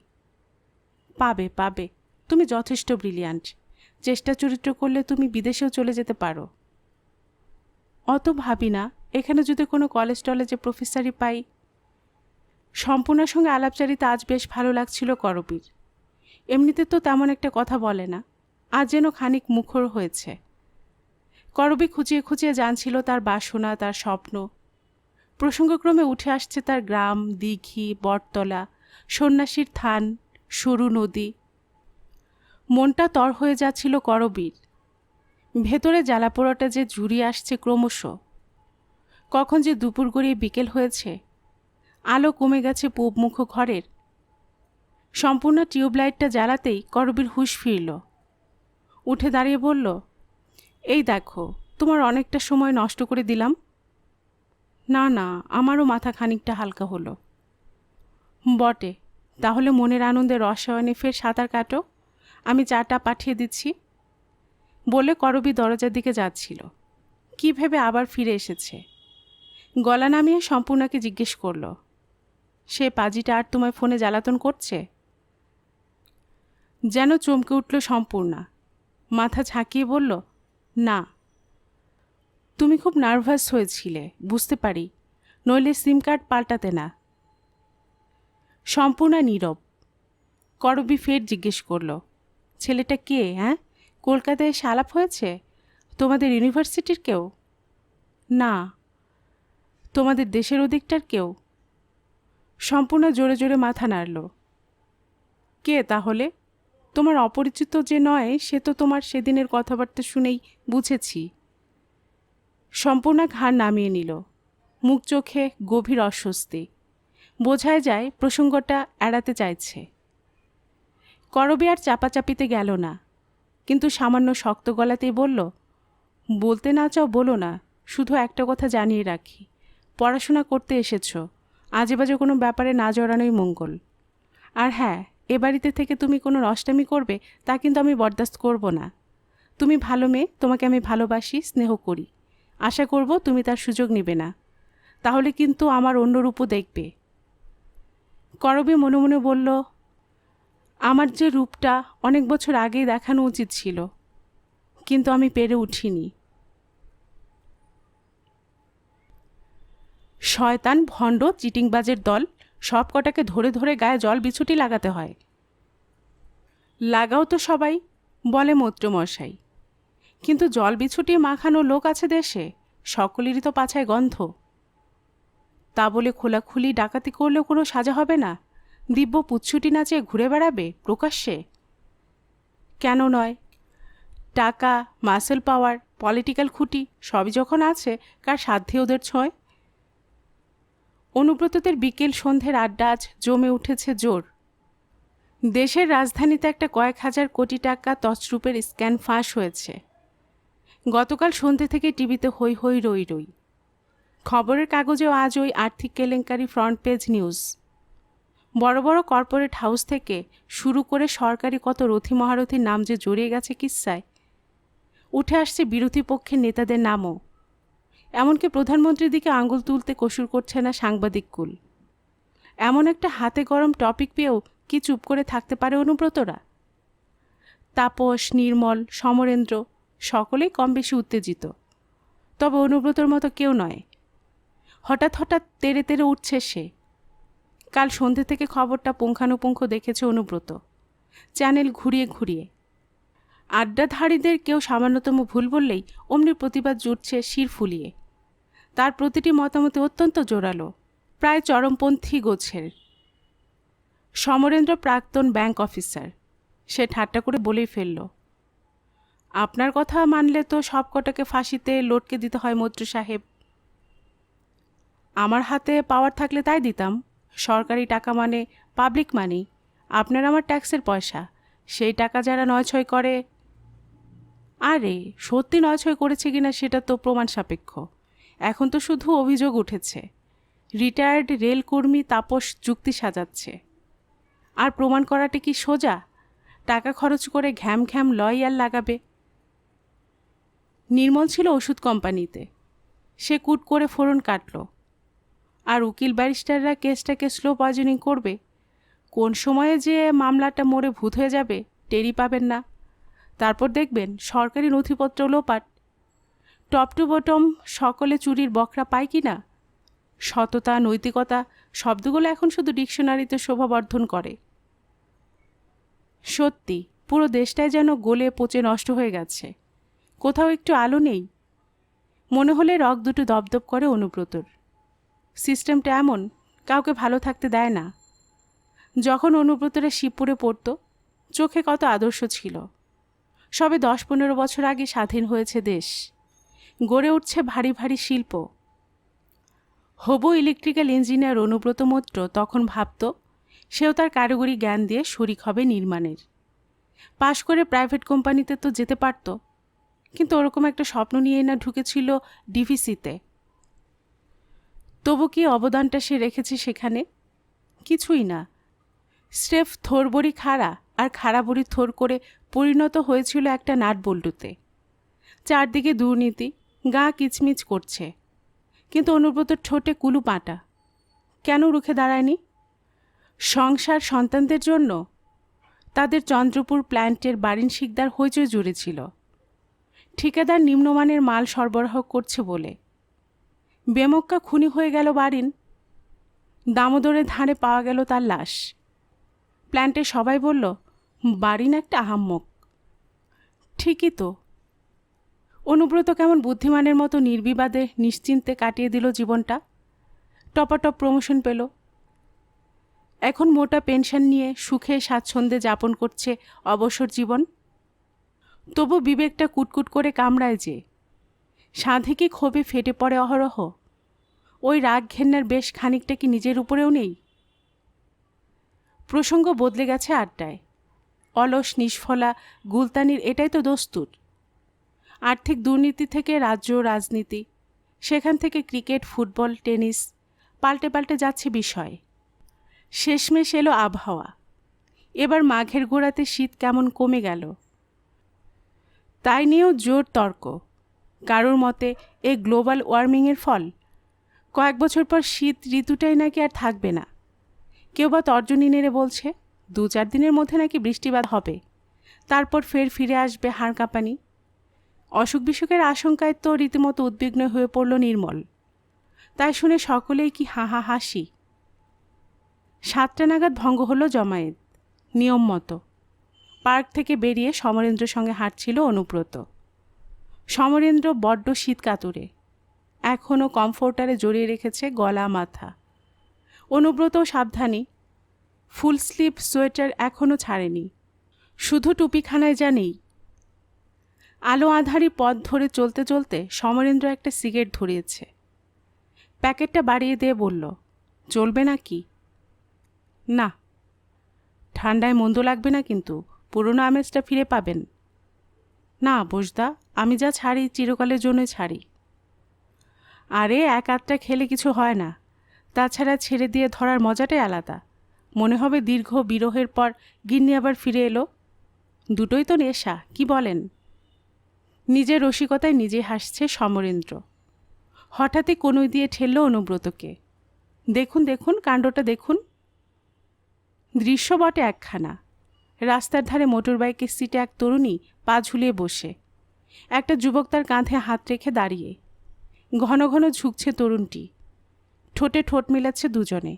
পাবে পাবে, তুমি যথেষ্ট ব্রিলিয়ান্ট। চেষ্টা চরিত্র করলে তুমি বিদেশেও চলে যেতে পারো। অত ভাবি না, এখানে যদি কোনো কলেজ টলেজে প্রফেসরি পাই। সম্পূর্ণার সঙ্গে আলাপচারিতা আজ বেশ ভালো লাগছিল করবীর। এমনিতে তো তেমন একটা কথা বলে না, আজ যেন খানিক মুখর হয়েছে। করবী খুঁচিয়ে খুঁচিয়ে জানছিল তার বাসনা, তার স্বপ্ন। প্রসঙ্গক্রমে উঠে আসছে তার গ্রাম, দিঘি, বটতলা, সন্ন্যাসীর থান, সরু নদী। মনটা তর হয়ে যাচ্ছিল করবীর। ভেতরে জ্বালাপোড়াটা যে জুড়িয়ে আসছে ক্রমশ। কখন যে দুপুর গড়িয়ে বিকেল হয়েছে, আলো কমে গেছে পূবমুখ ঘরের। সম্পূর্ণ টিউবলাইটটা জ্বালাতেই করবীর হুঁশ ফিরল। উঠে দাঁড়িয়ে বলল, এই দেখো, তোমার অনেকটা সময় নষ্ট করে দিলাম। না না, আমারও মাথা খানিকটা হালকা হলো। বটে, তাহলে মনের আনন্দে রসায়নে ফের সাঁতার কাটো, আমি চাটা পাঠিয়ে দিচ্ছি। বলে করবী দরজার দিকে যাচ্ছিল, কি ভেবে আবার ফিরে এসেছে। গলা নামিয়ে সম্পূর্ণাকে জিজ্ঞেস করল, সে পাজিটা আর তোমায় ফোনে জ্বালাতন করছে? যেন চমকে উঠল সম্পূর্ণা, মাথা ঝাঁকিয়ে বলল, না। তুমি খুব নার্ভাস হয়েছিলে, বুঝতে পারি, নইলে সিম কার্ড পাল্টাতে না। সম্পূর্ণা নীরব। করবী ফের জিজ্ঞেস করল, ছেলেটা কে? হ্যাঁ, কলকাতায় এসে আলাপ হয়েছে? তোমাদের ইউনিভার্সিটির কেউ? না। তোমাদের দেশের ওদিকটার কেউ? সম্পূর্ণ জোরে জোরে মাথা নাড়ল। কে তাহলে? তোমার অপরিচিত যে নয়, সে তো তোমার সেদিনের কথাবার্তা শুনেই বুঝেছি। সম্পূর্ণ ঘাড় নামিয়ে নিল, মুখ চোখে গভীর অস্বস্তি। বোঝাই যায় প্রসঙ্গটা এড়াতে চাইছে। করবী আর চাপাচাপিতে গেল না, কিন্তু সামান্য শক্ত গলাতেই বলল, বলতে না চাও বলো না, শুধু একটা কথা জানিয়ে রাখি, পড়াশোনা করতে এসেছ, আজেবাজে কোনো ব্যাপারে না জড়ানোই মঙ্গল। আর হ্যাঁ, এ বাড়িতে থেকে তুমি কোনো নষ্টামি করবে তা কিন্তু আমি বরদাস্ত করব না। তুমি ভালো মেয়ে, তোমাকে আমি ভালোবাসি, স্নেহ করি, আশা করব তুমি তার সুযোগ নেবে না, তাহলে কিন্তু আমার অন্য রূপও দেখবে। করবী মনে মনে বলল, আমার যে রূপটা অনেক বছর আগেই দেখানো উচিত ছিল, কিন্তু আমি পেরে উঠিনি। শয়তান, ভণ্ড, চিটিংবাজের দল, সব কটাকে ধরে ধরে গায়ে জল বিছুটি লাগাতে হয়। লাগাও তো সবাই, বলে মন্ত্রমশাই, কিন্তু জল বিছুটি মাখানো লোক আছে দেশে, সকলেরই তো পাছায় গন্ধ। তা বলে খোলাখুলি ডাকাতি করলেও কোনো সাজা হবে না? দিব্য পুচ্ছুটি নাচে ঘুরে বেড়াবে প্রকাশ্যে? কেন নয়? টাকা, মাসেল পাওয়ার, পলিটিক্যাল খুঁটি সবই যখন আছে, কার সাধ্যে ওদের ছোঁয়? অনুব্রতদের বিকেল সন্ধ্যের আড্ডা আজ জমে উঠেছে জোর। দেশের রাজধানীতে একটা কয়েক হাজার কোটি টাকা তছরূপের স্ক্যান ফাঁস হয়েছে। গতকাল সন্ধ্যে থেকে টিভিতে হই হই রই রই। খবরের কাগজেও আজ ওই আর্থিক কেলেঙ্কারি ফ্রন্ট পেজ নিউজ। বড় বড় কর্পোরেট হাউস থেকে শুরু করে সরকারি কত রথী মহারথীর নাম যে জড়িয়ে গেছে কিস্সায়। উঠে আসছে বিরোধী পক্ষের নেতাদের নামও। এমনকি প্রধানমন্ত্রীর দিকে আঙুল তুলতে কসুর করছে না সাংবাদিককুল। এমন একটা হাতে গরম টপিক পেয়েও কি চুপ করে থাকতে পারে অনুব্রতরা? তাপস, নির্মল, সমরেন্দ্র সকলেই কম বেশি উত্তেজিত, তবে অনুব্রতর মতো কেউ নয়। হঠাৎ হঠাৎ তেড়ে তেড়ে উঠছে সে। কাল সন্ধ্যে থেকে খবরটা পুঙ্খানুপুঙ্খ দেখেছে অনুব্রত, চ্যানেল ঘুরিয়ে ঘুরিয়ে। আড্ডাধারীদের কেউ সামান্যতম ভুল বললেই অমনি প্রতিবাদ জুটছে শির ফুলিয়ে। তার প্রতিটি মতামতে অত্যন্ত জোরালো, প্রায় চরমপন্থী গোছের। সমরেন্দ্র প্রাক্তন ব্যাংক অফিসার, সে ঠাট্টা করে বলেই ফেলল, আপনার কথা মানলে তো সব কটাকে ফাঁসিতে লটকে দিতে হয় মন্ত্রী সাহেব। আমার হাতে পাওয়ার থাকলে তাই দিতাম। সরকারি টাকা মানে পাবলিক মানি, আপনার আমার ট্যাক্সের পয়সা, সেই টাকা যারা নয়ছয় করে। আরে সত্যি নয়ছয় করেছে কিনা সেটা তো প্রমাণ সাপেক্ষ। এখন তো শুধু অভিযোগ উঠেছে। রিটায়ার্ড রেলকর্মী তাপস যুক্তি সাজাচ্ছে। আর প্রমাণ করাটা কি সোজা? টাকা খরচ করে ঘ্যাম ঘ্যাম লয়ার লাগাবে। নির্মল ছিল ওষুধ কোম্পানিতে, সে কুট করে ফোড়ন কাটল। আর উকিল ব্যারিস্টাররা কেসটাকে স্লো পয়জনিং করবে। কোন সময়ে যে মামলাটা মরে ভূত হয়ে যাবে টেরি পাবেন না। তারপর দেখবেন সরকারি নথিপত্র লোপাট। টপ টু বটম সকলে চুরির বকরা পায় কি না? সততা, নৈতিকতা শব্দগুলো এখন শুধু ডিকশনারিতে শোভাবর্ধন করে। সত্যি পুরো দেশটাই যেন গলে পচে নষ্ট হয়ে গেছে, কোথাও একটু আলো নেই। মনে হলে রক দুটো দপদপ করে অনুব্রতর। সিস্টেমটা এমন, কাউকে ভালো থাকতে দেয় না। যখন অনুব্রতরা শিবপুরে পড়ত, চোখে কত আদর্শ ছিল। সবে 10-15 বছর আগে স্বাধীন হয়েছে দেশ, গড়ে উঠছে ভারী ভারী শিল্প। হবু ইলেকট্রিক্যাল ইঞ্জিনিয়ার অনুব্রত মৈত্র তখন ভাবত সেও তার কারিগরি জ্ঞান দিয়ে শরিক হবে নির্মাণের। পাশ করে প্রাইভেট কোম্পানিতে তো যেতে পারত, কিন্তু ওরকম একটা স্বপ্ন নিয়েই না ঢুকেছিল ডিভিসিতে। তবু কি অবদানটা সে রেখেছে সেখানে? কিছুই না। স্রেফ থোরবড়ি খাড়া আর খাড়া বড়ি থোর করে পরিণত হয়েছিল একটা নাটবল্টুতে। চারদিকে দুর্নীতি, গা কিচমিচ করছে, কিন্তু অনুব্রতর ঠোঁটে কুলু পাঁটা। কেন রুখে দাঁড়ায়নি? সংসার, সন্তানদের জন্য। তাদের চন্দ্রপুর প্ল্যান্টের বারিন শিকদার হইচই জুড়েছিল ঠিকাদার নিম্নমানের মাল সরবরাহ করছে বলে। বেমক্কা খুনি হয়ে গেল বারিন। দামোদরের ধারে পাওয়া গেল তার লাশ। প্ল্যান্টে সবাই বলল বারিন একটা আহাম্মক। ঠিকই তো। অনুব্রত কেমন বুদ্ধিমানের মতো নির্বিবাদে নিশ্চিন্তে কাটিয়ে দিল জীবনটা। টপাটপ প্রমোশন পেল। এখন মোটা পেনশন নিয়ে সুখে স্বাচ্ছন্দ্যে যাপন করছে অবসর জীবন। তবু বিবেকটা কুটকুট করে কামড়ায় যে। সাধে কি ক্ষোভে ফেটে পড়ে অহরহ? ওই রাগ ঘেন্নার বেশ খানিকটা কি নিজের উপরেও নেই? প্রসঙ্গ বদলে গেছে আড্ডায়। অলস নিষ্ফলা গুলতানির এটাই তো দস্তুর। আর্থিক দুর্নীতি থেকে রাজ্য রাজনীতি, সেখান থেকে ক্রিকেট, ফুটবল, টেনিস, পাল্টে পাল্টে যাচ্ছে বিষয়। শেষমেশ এলো আবহাওয়া। এবার মাঘের গোড়াতে শীত কেমন কমে গেল, তাই নিয়েও জোর তর্ক। কারোর মতে এ গ্লোবাল ওয়ার্মিংয়ের ফল। কয়েক বছর পর শীত ঋতুটাই নাকি আর থাকবে না। কেউ বা তর্জনী নেড়ে বলছে 2-4 দিনের মধ্যে নাকি বৃষ্টিপাত হবে, তারপর ফের ফিরে আসবে হাড় কাঁপানি। অসুখ বিসুখের আশঙ্কায় তো রীতিমতো উদ্বিগ্ন হয়ে পড়ল নির্মল। তাই শুনে সকলেই কি হাহা হাসি। 7টা নাগাদ ভঙ্গ হলো জমায়েত, নিয়ম মতো। পার্ক থেকে বেরিয়ে সমরেন্দ্রের সঙ্গে হাঁটছিল অনুব্রত। সমরেন্দ্র বড্ড শীত কাতুরে, এখনও কমফোর্টারে জড়িয়ে রেখেছে গলা মাথা। অনুব্রতও সাবধানী, ফুল স্লিভ সোয়েটার এখনও ছাড়েনি, শুধু টুপিখানায় যা নেই। আলো আঁধারি পথ ধরে চলতে চলতে সমরেন্দ্র একটা সিগারেট ধরিয়েছে। প্যাকেটটা বাড়িয়ে দিয়ে বলল, চলবে না কি? না। ঠান্ডায় মন্দ লাগবে না কিন্তু, পুরনো আমেজটা ফিরে পাবেন। না বোসদা, আমি যা ছাড়ি চিরকালের জন্য ছাড়ি। আরে 1-8টা খেলে কিছু হয় না, তাছাড়া ছেড়ে দিয়ে ধরার মজাটাই আলাদা। মনে হবে দীর্ঘ বিরহের পর গিন্নি আবার ফিরে এলো। দুটোই তো নেশা, কি বলেন? নিজের রসিকতায় নিজে হাসছে সমরেন্দ্র। হঠাৎই কনুই দিয়ে ঠেলল অনুব্রতকে। দেখুন দেখুন, কাণ্ডটা দেখুন। দৃশ্য বটে একখানা। রাস্তার ধারে মোটরবাইকের সিটে এক তরুণী পা ঝুলিয়ে বসে, একটা যুবক তার কাঁধে হাত রেখে দাঁড়িয়ে। ঘন ঘন ঝুঁকছে তরুণটি, ঠোঁটে ঠোঁট মেলাচ্ছে দুজনে।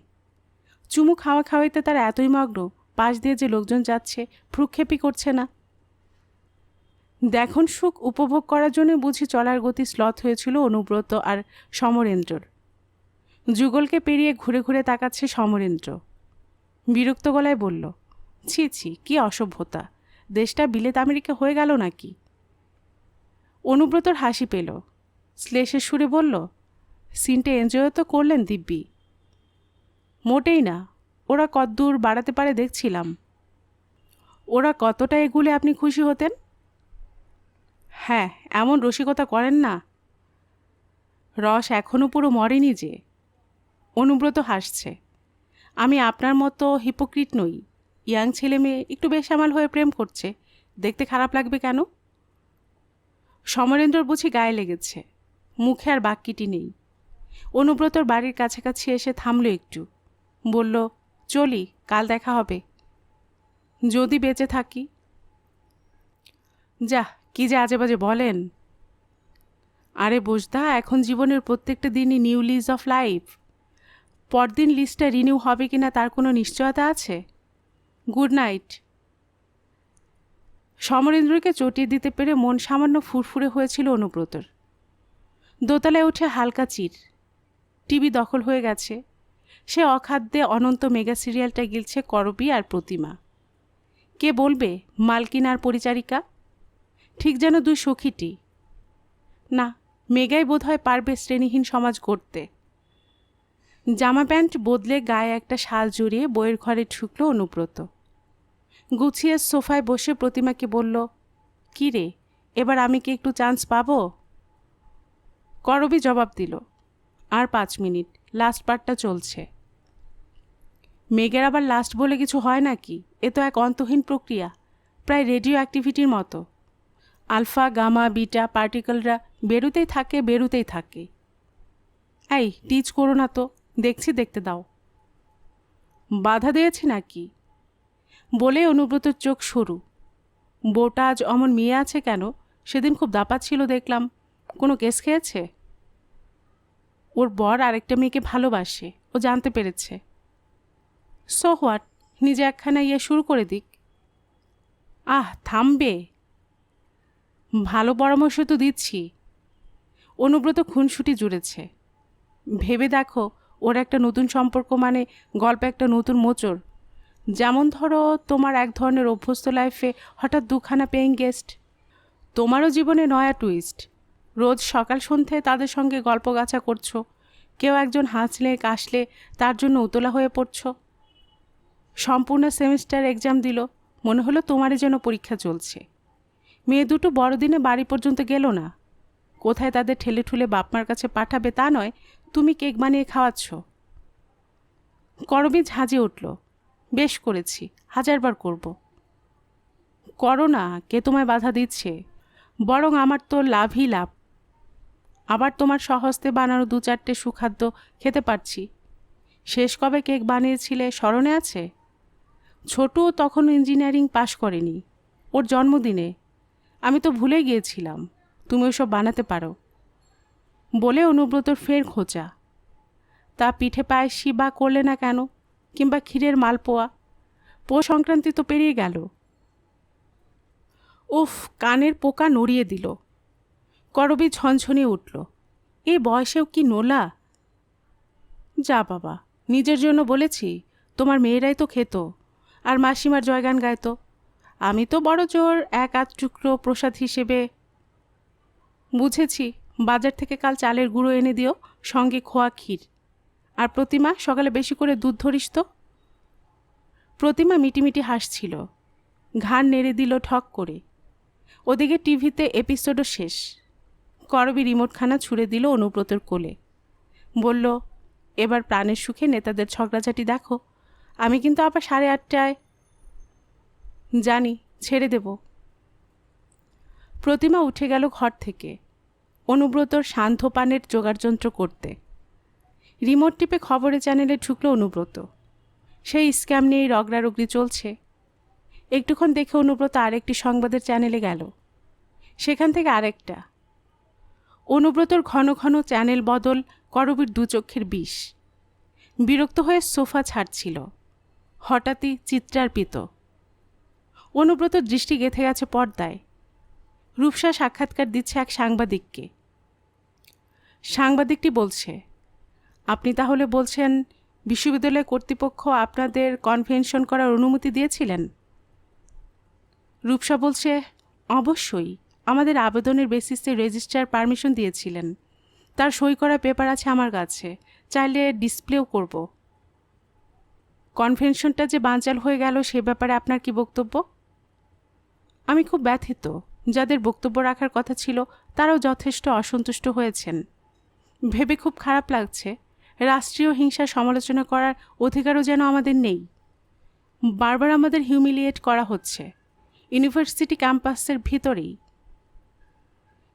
চুমু খাওয়া খাওয়াইতে তার এতই মগ্ন, পাশ দিয়ে যে লোকজন যাচ্ছে ভ্রুক্ষেপই করছে না। দেখুন সুখ উপভোগ করার জন্য বুঝি চলার গতি স্লথ হয়েছিল অনুব্রত আর সমরেন্দ্রর। যুগলকে পেরিয়ে ঘুরে ঘুরে তাকাচ্ছে সমরেন্দ্র। বিরক্ত গলায় বলল, ছি ছি, কি অসভ্যতা! দেশটা বিলেত আমেরিকা হয়ে গেল নাকি? অনুব্রতর হাসি পেল, শ্লেষের সুরে বলল, সিনটা এনজয় তো করলেন দিব্যি। মোটেই না, ওরা কতদূর বাড়াতে পারে দেখছিলাম। ওরা কতটা এগুলে আপনি খুশি হতেন? হ্যাঁ, এমন রসিকতা করেন না। রস এখনও পুরো মরেনি যে। অনুব্রত হাসছে। আমি আপনার মতো হিপোক্রিট নই। ইয়াং ছেলে মেয়ে একটু বেসামাল হয়ে প্রেম করছে, দেখতে খারাপ লাগবে কেন? সমরেন্দ্রর বুঝি গায়ে লেগেছে, মুখে আর বাক্যটি নেই। অনুব্রতর বাড়ির কাছাকাছি এসে থামল একটু, বলল, চলি, কাল দেখা হবে, যদি বেঁচে থাকি। যা, কি যে আজে বাজে বলেন। আরে বোসদা, এখন জীবনের প্রত্যেকটা দিনই নিউ লিজ অফ লাইফ। পরদিন লিস্টটা রিনিউ হবে কিনা তার কোনো নিশ্চয়তা আছে? Good night. সমরেন্দ্রকে চটিয়ে দিতে পেরে মন সামান্য ফুরফুরে হয়েছিল অনুব্রতর। দোতলায় উঠে হালকা চির। টিভি দখল হয়ে গেছে। সে অখাদ্যে অনন্ত মেগা সিরিয়ালটা গিলছে করবী আর প্রতিমা। কে বলবে মালকিন আর পরিচারিকা? ঠিক যেন দুই সখীটি। না, মেগাই বোধহয় পারবে শ্রেণীহীন সমাজ গড়তে। জামা প্যান্ট বদলে গায়ে একটা শাল জড়িয়ে বইয়ের ঘরে ঢুকল অনুব্রত। গুছিয়ে সোফায় বসে প্রতিমাকে বলল, কি রে, এবার আমি কি একটু চান্স পাবো? করবী জবাব দিল, আর 5 মিনিট, লাস্ট পার্টটা চলছে। মেঘের আবার লাস্ট বলে কিছু হয় নাকি? এ তো এক অন্তহীন প্রক্রিয়া, প্রায় রেডিও অ্যাক্টিভিটির মতো। আলফা, গামা, বিটা পার্টিকেলরা বেরুতেই থাকে। এই টিচ করো না তো, দেখতে দাও। বাধা দিয়েছি নাকি? বলে অনুব্রতর চোখ সরু। বউটা আজ অমন মেয়ে আছে কেন? সেদিন খুব দাপাত ছিল দেখলাম। কোনো কেস খেয়েছে? ওর বর আরেকটা মেয়েকে ভালোবাসে, ও জানতে পেরেছে। সো হোয়াট, নিজে একখানা শুরু করে দিক। আহ, থামবে? ভালো পরামর্শ তো দিচ্ছি। অনুব্রত খুনসুটি জুড়েছে। ভেবে দেখো, ওর একটা নতুন সম্পর্ক মানে গল্পে একটা নতুন মোচড়। যেমন ধরো, তোমার এক ধরনের অভ্যস্ত লাইফে হঠাৎ 2খানা পেইং গেস্ট। তোমারও জীবনে নয়া টুইস্ট। রোজ সকাল সন্ধ্যে তাদের সঙ্গে গল্পগাছা করছো, কেউ একজন হাসলে কাশলে তার জন্য উতলা হয়ে পড়ছ। সম্পূর্ণ সেমিস্টার এক্সাম দিল, মনে হলো তোমারই যেন পরীক্ষা চলছে। মেয়ে দুটো বড়দিনে বাড়ি পর্যন্ত গেল না। কোথায় তাদের ঠেলে ঠুলে বাপমার কাছে পাঠাবে তা নয়, তুমি কেক বানিয়ে খাওয়াচ্ছ। করবী ঝাঁজে উঠল। বেশ করেছি, 1000বার করব। করো না, কে তোমায় বাধা দিচ্ছে? বরং আমার তো লাভই লাভ। আবার তোমার স্বহস্তে বানানো 2-4টে সুখাদ্য খেতে পারছি। শেষ কবে কেক বানিয়েছিলে স্মরণে আছে? ছোটু তখন ইঞ্জিনিয়ারিং পাশ করেনি, ওর জন্মদিনে। আমি তো ভুলে গিয়েছিলাম তুমি ওসব বানাতে পারো। বলে অনুব্রতর ফের খোঁচা। তা পিঠে পায়েসই বা করলে না কেন? কিংবা ক্ষীরের মালপোয়া? পৌষ সংক্রান্তি তো পেরিয়ে গেল। উফ, কানের পোকা নড়িয়ে দিল। করবী ঝনঝনিয়ে উঠল। এ বয়সেও কি নোলা? যা বাবা, নিজের জন্য বলেছি, তোমার মেয়েরাই তো খেত, আর মাসিমার জয়গান গাইত। আমি তো বড় জোর 1-8 টুকরো প্রসাদ হিসেবে। বুঝেছি, বাজার থেকে কাল চালের গুঁড়ো এনে দিও, সঙ্গে খোয়া ক্ষীর। আর প্রতিমা, সকালে বেশি করে দুধ ধরিস তো। প্রতিমা মিটিমিটি হাসছিল, ঘাড় নেড়ে দিল ঠক করে। ওদিকে টিভিতে এপিসোডও শেষ। করবী রিমোটখানা ছুঁড়ে দিল অনুব্রতর কোলে। বলল, এবার প্রাণের সুখে নেতাদের ঝগড়াঝাটি দেখো। আমি কিন্তু আবার 8:30টায়। জানি, ছেড়ে দেব। প্রতিমা উঠে গেল ঘর থেকে, অনুব্রতর শান্ত পানের জোগাড়যন্ত্র করতে। রিমোট টিপে খবরের চ্যানেলে ঢুকল অনুব্রত। সেই স্ক্যাম নিয়েই রগড়ারগড়ি চলছে। একটুক্ষণ দেখে অনুব্রত আরেকটি সংবাদের চ্যানেলে গেল, সেখান থেকে আরেকটা। অনুব্রতর ঘন ঘন চ্যানেল বদল করবীর 2 চক্ষের বিষ। বিরক্ত হয়ে সোফা ছাড়ছিল। হঠাৎই চিত্রার্পিত। অনুব্রত দৃষ্টি গেঁথে গেছে পর্দায়। রূপসা সাক্ষাৎকার দিচ্ছে এক সাংবাদিককে। সাংবাদিকটি বলছে, আপনি তাহলে বলছেন বিশ্ববিদ্যালয় কর্তৃপক্ষ আপনাদের কনভেনশন করার অনুমতি দিয়েছিলেন? রূপসা বলছে, অবশ্যই, আমাদের আবেদনের বেসিসে রেজিস্ট্রার পারমিশন দিয়েছিলেন। তার সই করা পেপার আছে আমার কাছে, চাইলে ডিসপ্লেও করব। কনভেনশনটা যে বানচাল হয়ে গেল সে ব্যাপারে আপনার কি বক্তব্য? আমি খুব ব্যথিত। যাদের বক্তব্য রাখার কথা ছিল তারাও যথেষ্ট অসন্তুষ্ট হয়েছেন। ভেবে খুব খারাপ লাগছে, রাষ্ট্রীয় হিংসার সমালোচনা করার অধিকারও যেন আমাদের নেই। বারবার আমাদের হিউমিলিয়েট করা হচ্ছে, ইউনিভার্সিটি ক্যাম্পাসের ভিতরেই।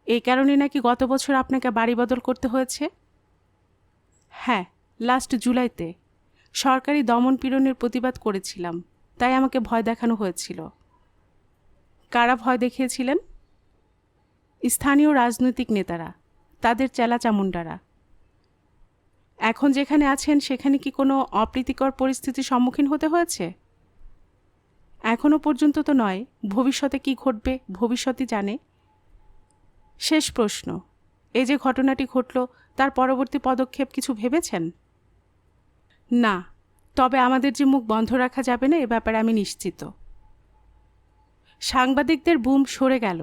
এই কারণে নাকি গত বছর আপনাকে বাড়ি বদল করতে হয়েছে? হ্যাঁ, লাস্ট জুলাইতে সরকারি দমনপীড়নের প্রতিবাদ করেছিলাম, তাই আমাকে ভয় দেখানো হয়েছিল। কারা ভয় দেখিয়েছিলেন? স্থানীয় রাজনৈতিক নেতারা, তাদের চেলাচামুন্ডারা। এখন যেখানে আছেন সেখানে কি কোনো অপ্রীতিকর পরিস্থিতির সম্মুখীন হতে হয়েছে? এখনও পর্যন্ত তো নয়, ভবিষ্যতে কি ঘটবে ভবিষ্যতই জানে। শেষ প্রশ্ন, এই যে ঘটনাটি ঘটল তার পরবর্তী পদক্ষেপ কিছু ভেবেছেন? না, তবে আমাদের যে মুখ বন্ধ রাখা যাবে না এ ব্যাপারে আমি নিশ্চিত। সাংবাদিকদের বুম সরে গেল।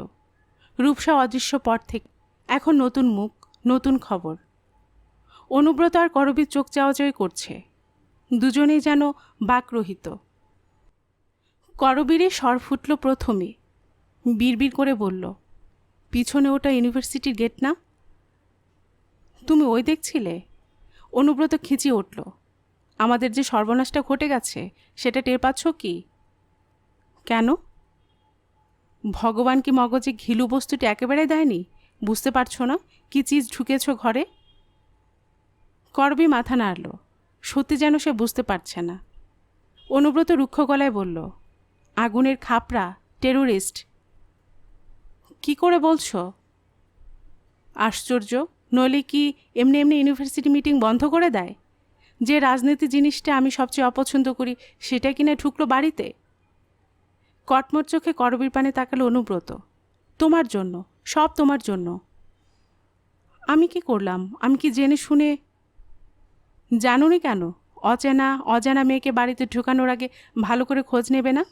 রূপসা অদৃশ্য পর থেকে। এখন নতুন মুখ, নতুন খবর। অনুব্রত আর করবী চোখ চাওয়াচাই করছে, দুজনেই যেন বাকরহিত। করবীরে স্বর ফুটল প্রথমে, বিড়বিড় করে বলল, পিছনে ওটা ইউনিভার্সিটির গেট না? তুমি ওই দেখছিলে? অনুব্রত খিঁচিয়ে উঠল। আমাদের যে সর্বনাশটা ঘটে গেছে সেটা টের পাচ্ছ কি? কেন? ভগবান কি মগজে ঘিলু বস্তুটি একেবারে দেয়নি? বুঝতে পারছো না কি চিজ ঢুকেছ ঘরে? করবী মাথা নাড়ল, সত্যি যেন সে বুঝতে পারছে না। অনুব্রত রুক্ষ গলায় বলল, আগুনের খাপড়া, টেরোরিস্ট। কি করে বলছো? আশ্চর্য, নইলে কি এমনি এমনি ইউনিভার্সিটি মিটিং বন্ধ করে দেয়? যে রাজনীতি জিনিসটা আমি সবচেয়ে অপছন্দ করি সেটা কিনা ঢুকলো বাড়িতে। কটমট চোখে করবীর পানে তাকালো অনুব্রত। তোমার জন্য, সব তোমার জন্য। আমি কি করলাম? আমি কি জেনে শুনে? জানোনি কেন? অজানা মেয়েকে বাড়িতে ঢুকানোর আগে ভালো করে খোঁজ নেবে না?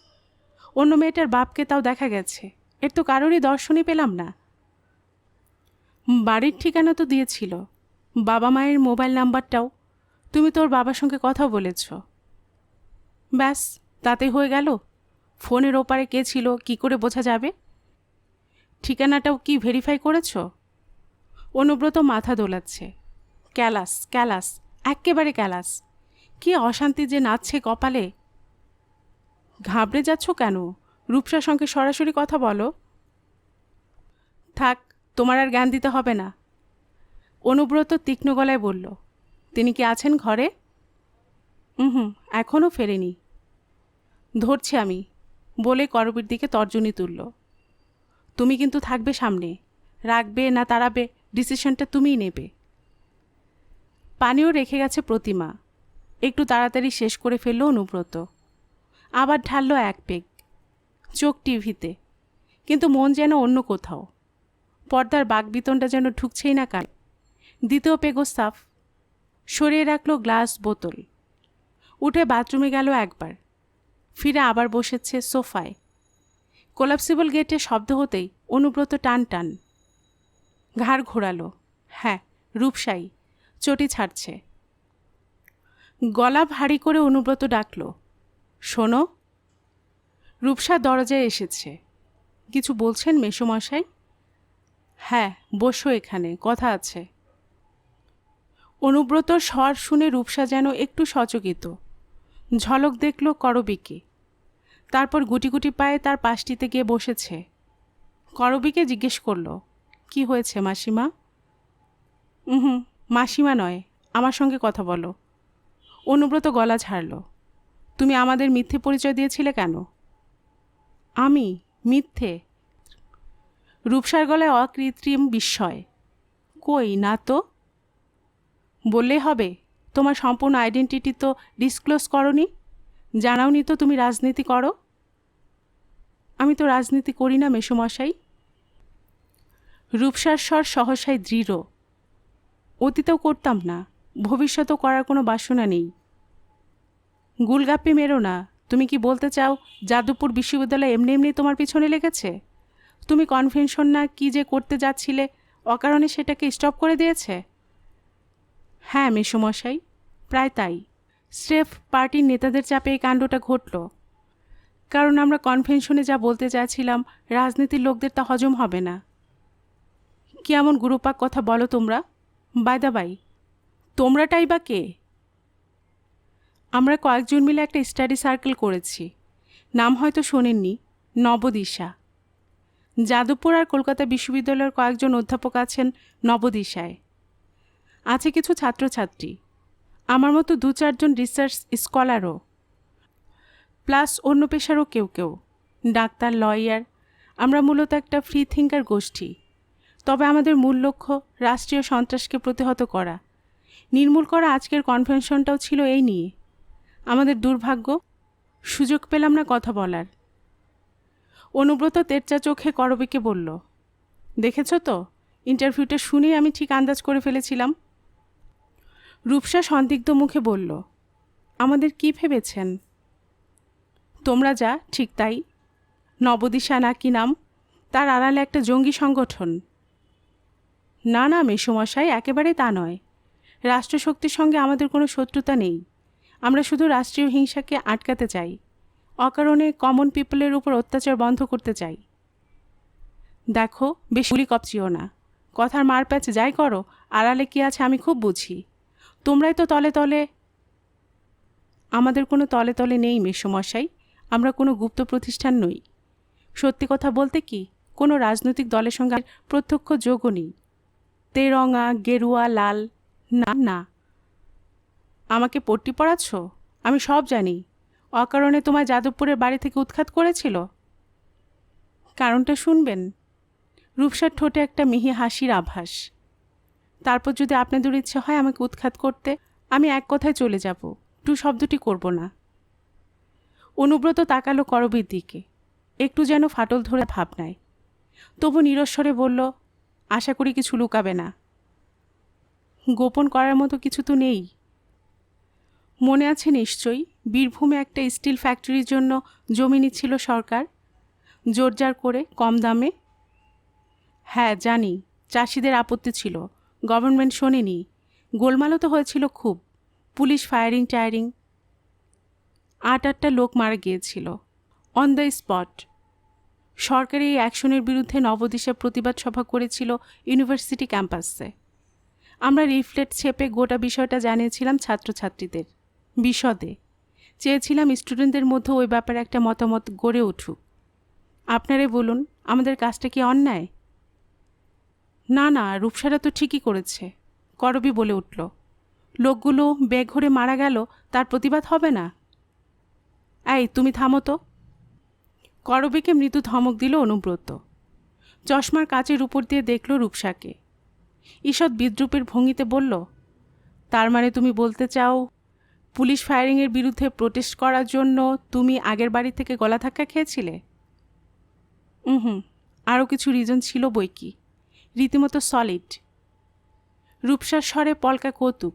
অন্য মেয়েটার বাপকে তাও দেখা গেছে, এর তো কারোরই দর্শনই পেলাম না। বাড়ির ঠিকানা তো দিয়েছিল, বাবা মায়ের মোবাইল নাম্বারটাও। তুমি তোর বাবার সঙ্গে কথা বলেছ। ব্যাস, তাতে হয়ে গেল। ফোনের ওপারে কে ছিল কি করে বোঝা যাবে? ঠিকানাটাও কি ভেরিফাই করেছ? অনুব্রত মাথা দোলাচ্ছে। ক্যালাস ক্যালাস, এক্কেবারে ক্যালাস। কি অশান্তি যে নাচছে কপালে। ঘাবড়ে যাচ্ছ কেন? রূপসার সঙ্গে সরাসরি কথা বলো। থাক, তোমার আর জ্ঞান দিতে হবে না, অনুব্রত তীক্ষ্ণ গলায় বলল। তিনি কি আছেন ঘরে? হুম, এখনও ফেরেনি। ধরছি আমি, বলে করবীর দিকে তর্জনী তুলল। তুমি কিন্তু থাকবে সামনে, রাখবে না তাড়াবে ডিসিশনটা তুমিই নেবে। পানিও রেখে গেছে প্রতিমা, একটু তাড়াতাড়ি শেষ করে ফেলল অনুব্রত। আবার ঢালল এক পেগ। চোখ টিভিতে, কিন্তু মন যেন অন্য কোথাও। পর্দার বাকবিতনটা যেন ঢুকছেই না কার। দ্বিতীয় পেগও সাফ। সরিয়ে রাখল গ্লাস বোতল। উঠে বাথরুমে গেল একবার, ফিরে আবার বসেছে সোফায়। কোলাপসিবল গেটে শব্দ হতেই অনুব্রত টান টান। ঘাড় ঘোরালো। হ্যাঁ, রূপসাই চটি ছাড়ছে। গলা ভারী করে অনুব্রত ডাকল, শোনো। রূপসা দরজায় এসেছে। কিছু বলছেন মেসোমশাই? হ্যাঁ, বসো, এখানে কথা আছে। অনুব্রতর স্বর শুনে রূপসা যেন একটু সচকিত। ঝলক দেখল করবীকে, তারপর গুটি গুটি পায়ে তার পাশটিতে গিয়ে বসেছে। করবীকে জিজ্ঞেস করল, কি হয়েছে মাসিমা? মাসিমা নয়, আমার সঙ্গে কথা বলো। অনুব্রত গলা ছাড়ল। তুমি আমাদের মিথ্যে পরিচয় দিয়েছিলে কেন? আমি মিথ্যে? রূপসার গলায় অকৃত্রিম বিস্ময়। কই না তো। বললে হবে, তোমার সম্পূর্ণ আইডেন্টিটি তো ডিসক্লোজ করনি, জানাওনি তো তুমি রাজনীতি করো। আমি তো রাজনীতি করি না মেসোমশাই। রূপসার স্বর সহসাই দৃঢ়। অতীতেও করতাম না, ভবিষ্যতেও করার কোনো বাসনা নেই। গুলগাপ্পি মেরো না। তুমি কি বলতে চাও যাদবপুর বিশ্ববিদ্যালয় এমনি এমনি তোমার পিছনে লেগেছে? তুমি কনভেনশন না কি যে করতে যাচ্ছিলে, অকারণে সেটাকে স্টপ করে দিয়েছে? হ্যাঁ মেসোমশাই, প্রায় তাই। স্রেফ পার্টির নেতাদের চাপে এই কাণ্ডটা ঘটল। কারণ আমরা কনভেনশনে যা বলতে চাইছিলাম রাজনীতির লোকদের তা হজম হবে না। কি এমন গুরুপাক কথা বলো তোমরা? বাই দা বাই, তোমরাটাই বা কে? আমরা কয়েকজন মিলে একটা স্টাডি সার্কেল করেছি, নাম হয়তো শোনেননি, নবদিশা। যাদবপুর আর কলকাতা বিশ্ববিদ্যালয়ের কয়েকজন অধ্যাপক আছেন নবদিশায়। আছে কিছু ছাত্রছাত্রী, আমার মতো 2-4জন রিসার্চ স্কলারও, প্লাস অন্য পেশারও কেউ কেউ, ডাক্তার, লয়ার। আমরা মূলত একটা ফ্রি থিঙ্কার গোষ্ঠী। তবে আমাদের মূল লক্ষ্য রাষ্ট্রীয় সন্ত্রাসকে প্রতিহত করা, নির্মূল করা। আজকের কনভেনশনটাও ছিল এই নিয়ে। আমাদের দুর্ভাগ্য, সুযোগ পেলাম না কথা বলার। অনুব্রত তেরচা চোখে করবীকে বলল, দেখেছ তো, ইন্টারভিউটা শুনেই আমি ঠিক আন্দাজ করে ফেলেছিলাম। রূপসা সন্দিগ্ধ মুখে বলল, আমাদের কি ভেবেছেন? তোমরা যা ঠিক তাই। নবদিশা না কি নাম, তার আড়ালে একটা জঙ্গি সংগঠন। না না মেসোমশাই, একেবারে তা নয়। রাষ্ট্রশক্তির সঙ্গে আমাদের কোনো শত্রুতা নেই। আমরা শুধু রাষ্ট্রীয় হিংসাকে আটকাতে চাই, অকারণে কমন পিপলের উপর অত্যাচার বন্ধ করতে চাই। দেখো, বেশি গুলি কপচিও না। কথার মারপ্যাচ যাই করো, আড়ালে কি আছে আমি খুব বুঝি। তোমরাই তো তলে তলে। আমাদের কোনো তলে তলে নেই মেসোমশাই, আমরা কোনো গুপ্ত প্রতিষ্ঠান নই। সত্যি কথা বলতে কি, কোনো রাজনৈতিক দলের সঙ্গে প্রত্যক্ষ যোগও নেই। তেরঙা, গেরুয়া, লাল, না না। আমাকে পট্টি পড়াচ্ছ? আমি সব জানি। অকারণে তোমায় যাদবপুরের বাড়ি থেকে উৎখাত করেছিল। কারণটা শুনবেন? রূপসার ঠোঁটে একটা মিহি হাসির আভাস। তারপর যদি আপনাদের ইচ্ছে হয় আমাকে উৎখাত করতে, আমি এক কথায় চলে যাব, টু শব্দটি করব না। অনুব্রত তাকালো করবীর দিকে, একটু যেন ফাটল ধরে ভাবনায়। তবু নিরস্বরে বলল, আশা করি কিছু লুকাবে না। গোপন করার মতো কিছু তো নেই। মনে আছে নিশ্চয়ই, বীরভূমে একটা স্টিল ফ্যাক্টরির জন্য জমি নিচ্ছিল সরকার, জোরজার করে, কম দামে। হ্যাঁ জানি, চাষিদের আপত্তি ছিল, গভর্নমেন্ট শোনেনি। গোলমালও তো হয়েছিল খুব, পুলিশ ফায়ারিং টায়ারিং। 8-8টা লোক মারা গিয়েছিল অন দ্য স্পট। সরকারি এই অ্যাকশনের বিরুদ্ধে নবদিশা প্রতিবাদ সভা করেছিল ইউনিভার্সিটি ক্যাম্পাসে। আমরা লিফলেট ছেপে গোটা বিষয়টা জানিয়েছিলাম ছাত্রছাত্রীদের বিশদে। চেয়েছিলাম স্টুডেন্টদের মধ্যে ওই ব্যাপারে একটা মতামত গড়ে উঠুক। আপনারাই বলুন, আমাদের কাজটা কি অন্যায়? না না, রূপসারা তো ঠিকই করেছে, করবী বলে উঠল। লোকগুলো বেঘরে মারা গেল, তার প্রতিবাদ হবে না? এই তুমি থামো তো। করবীকে মৃদু ধমক দিল অনুব্রত। চশমার কাচের উপর দিয়ে দেখল রূপসাকে। ঈষৎ বিদ্রূপের ভঙ্গিতে বলল, তার মানে তুমি বলতে চাও পুলিশ ফায়ারিংয়ের বিরুদ্ধে প্রোটেস্ট করার জন্য তুমি আগের বাড়ি থেকে গলা ধাক্কা খেয়েছিলে? আরও কিছু রিজন ছিল বই কি, রীতিমতো সলিড। রূপসার স্বরে পলকা কৌতুক।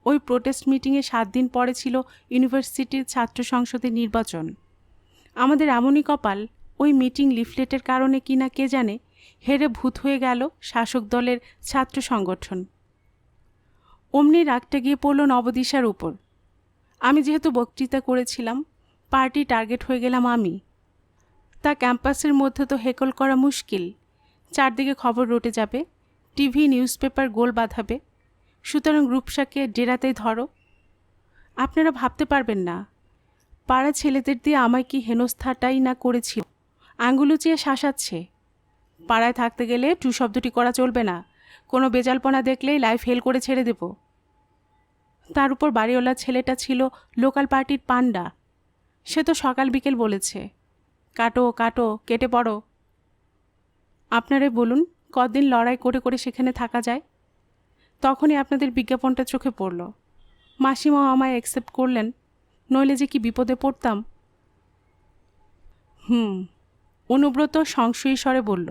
ওই প্রোটেস্ট মিটিংয়ে 7 দিন পরে ছিল ইউনিভার্সিটির ছাত্র সংসদের নির্বাচন। আমাদের এমনই কপাল, ওই মিটিং লিফলেটের কারণে কিনা কে জানে হেরে ভূত হয়ে গেল শাসক দলের ছাত্র সংগঠন। অমনি রাগটা গিয়ে পড়ল নবদিশার উপর। আমি যেহেতু বক্তৃতা করেছিলাম, পার্টি টার্গেট হয়ে গেলাম আমি। তা ক্যাম্পাসের মধ্যে তো হেকল করা মুশকিল, চারদিকে খবর রটে যাবে, টিভি নিউজ পেপার গোল বাঁধাবে। সুতরাং রূপসাকে ডেরাতেই ধরো। আপনারা ভাবতে পারবেন না পাড়া ছেলেদের দিয়ে আমায় কি হেনস্থাটাই না করেছিল। আঙুল উঁচিয়ে শাসাচ্ছে। পাড়ায় থাকতে গেলে টু শব্দটি করা চলবে না, কোনো বেজালপনা দেখলেই লাইফ হেল করে ছেড়ে দেব। তার উপর বাড়িওয়ালা ছেলেটা ছিল লোকাল পার্টির পান্ডা। সে তো সকাল বিকেল বলেছে, কাটো কাটো, কেটে পড়ো। আপনারাই বলুন, কদিন লড়াই করে করে সেখানে থাকা যায়? তখনই আপনাদের বিজ্ঞাপনটা চোখে পড়ল। মাসিমাও আমায় অ্যাকসেপ্ট করলেন, নইলে যে কি বিপদে পড়তাম। অনুব্রত সংশয়ী স্বরে বলল,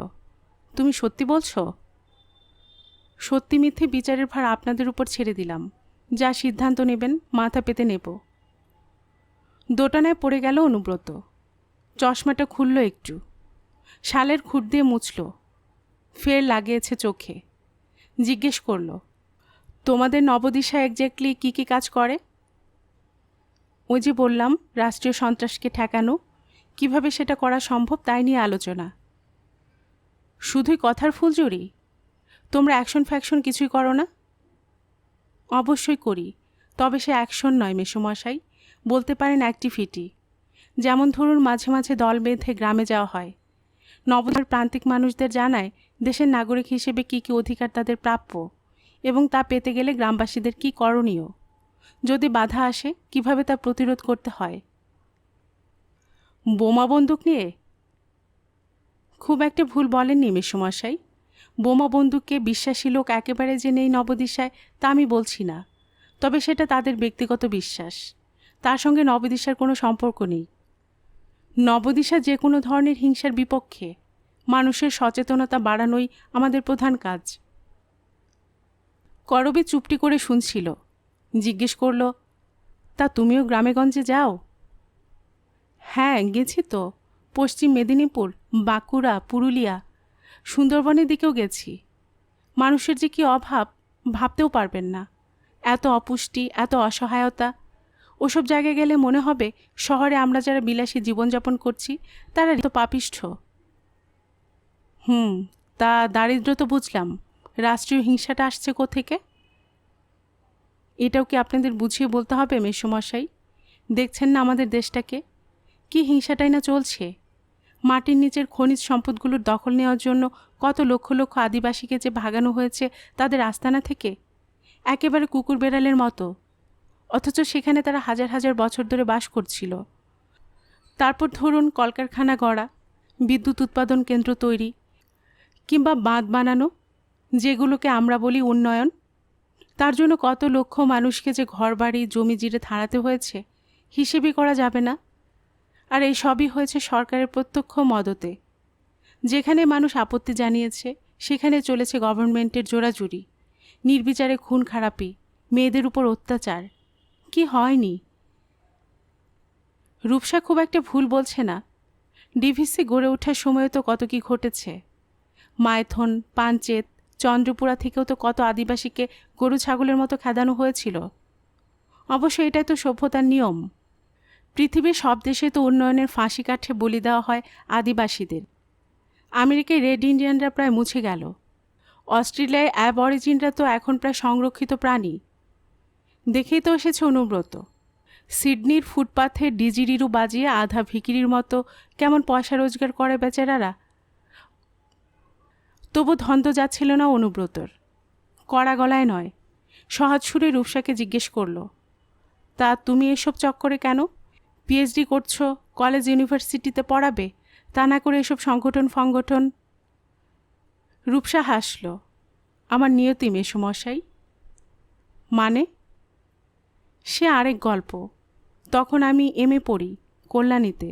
তুমি সত্যি বলছো? সত্যি মিথ্যে বিচারের ভার আপনাদের উপর ছেড়ে দিলাম, যা সিদ্ধান্ত নেবেন মাথা পেতে নেব। দোটানায় পড়ে গেল অনুব্রত। চশমাটা খুলল একটু, শালের খুঁট দিয়ে মুছল, ফের লাগিয়েছে চোখে। জিজ্ঞেস করল, তোমাদের নবদিশা এক্স্যাক্টলি কী কী কাজ করে? ওই যে বললাম, রাষ্ট্রীয় সন্ত্রাসকে ঠেকানো, কিভাবে সেটা করা সম্ভব তাই নিয়ে আলোচনা। শুধুই কথার ফুলজুরি? তোমরা অ্যাকশন ফ্যাকশন কিছুই করো না? অবশ্যই করি, তবে সে অ্যাকশন নয় মেসোমশাই, বলতে পারেন অ্যাক্টিভিটি। যেমন ধরুন, মাঝে মাঝে দল বেঁধে গ্রামে যাওয়া হয়, নবদার প্রান্তিক মানুষদের জানায় দেশের নাগরিক হিসেবে কী কী অধিকার তাদের প্রাপ্য এবং তা পেতে গেলে গ্রামবাসীদের কী করণীয়। যদি বাধা আসে কিভাবে তা প্রতিরোধ করতে হয়। বোমা বন্দুক নিয়ে? খুব একটা ভুল বলেননি মেসোমশাই। বোমা বন্দুককে বিশ্বাসী লোক একেবারে যে নেই নবদিশায় তা আমি বলছি না, তবে সেটা তাদের ব্যক্তিগত বিশ্বাস, তার সঙ্গে নবদিশার কোনো সম্পর্ক নেই। নবদিশা যে কোনো ধরনের হিংসার বিপক্ষে, মানুষের সচেতনতা বাড়ানোই আমাদের প্রধান কাজ। করবী চুপটি করে শুনছিল। জিজ্ঞেস করল, তা তুমিও গ্রামেগঞ্জে যাও? হ্যাঁ, গেছি তো। পশ্চিম মেদিনীপুর, বাঁকুড়া, পুরুলিয়া, সুন্দরবনের দিকেও গেছি। মানুষের যে কী অভাব ভাবতেও পারবেন না। এত অপুষ্টি, এত অসহায়তা। ওসব জায়গায় গেলে মনে হবে শহরে আমরা যারা বিলাসী জীবনযাপন করছি তারা তো পাপিষ্ঠ। তা দারিদ্র তো বুঝলাম, রাষ্ট্রীয় হিংসাটা আসছে কোত্থেকে? এটাও কি আপনাদের বুঝিয়ে বলতে হবে মেসোমশাই? দেখছেন না আমাদের দেশটাকে, কি হিংসাটাই না চলছে। মাটির নিচের খনিজ সম্পদগুলোর দখল নেওয়ার জন্য কত লক্ষ লক্ষ আদিবাসীকে যে ভাগানো হয়েছে তাদের আস্তানা থেকে, একেবারে কুকুর বেড়ালের মতো, অথচ সেখানে তারা হাজার হাজার বছর ধরে বাস করছিল। তারপর ধরুন কলকারখানা গড়া, বিদ্যুৎ উৎপাদন কেন্দ্র তৈরি, কিংবা বাঁধ বানানো, যেগুলোকে আমরা বলি উন্নয়ন। তার জন্য কত লক্ষ মানুষকে যে ঘরবাড়ি জমি জিরে থাড়াতে হয়েছে হিসেবই করা যাবে না। আর এই সবই হয়েছে সরকারের প্রত্যক্ষ মদতে। যেখানে মানুষ আপত্তি জানিয়েছে সেখানে চলেছে গভর্নমেন্টের জোরাজুরি, নির্বিচারে খুন খারাপি, মেয়েদের উপর অত্যাচার। কি হয়নি? রূপসা খুব একটা ভুল বলছে না। ডিভিসি গড়ে ওঠার সময় তো কত কি ঘটেছে। মাইথন, পাঞ্চেত, চন্দ্রপুরা থেকেও তো কত আদিবাসীকে গরু ছাগলের মতো খেদানো হয়েছিল। অবশ্য এটাই তো সভ্যতার নিয়ম। পৃথিবীর সব দেশে তো উন্নয়নের ফাঁসি কাঠে বলি দেওয়া হয় আদিবাসীদের। আমেরিকায় রেড ইন্ডিয়ানরা প্রায় মুছে গেল। অস্ট্রেলিয়ায় অ্যাবঅরিজিনরা তো এখন প্রায় সংরক্ষিত প্রাণী। দেখেই তো এসেছে অনুব্রত। সিডনির ফুটপাথে ডিজিরিরু বাজিয়ে আধা ভিকিরির মতো কেমন পয়সা রোজগার করে বেচারারা। তবু ধন্দ যাচ্ছিল না অনুব্রতর। কড়া গলায় নয়, সহজ সুরে রূপসাকে জিজ্ঞেস করল, তা তুমি এসব চক্করে কেন? পিএইচডি করছো, কলেজ ইউনিভার্সিটিতে পড়াবে, তা না করে এসব সংগঠন। রূপসা হাসল। আমার নিয়তি মেসোমশাই। মানে? সে আরেক গল্প। তখন আমি এমএ পড়ি কল্যাণীতে।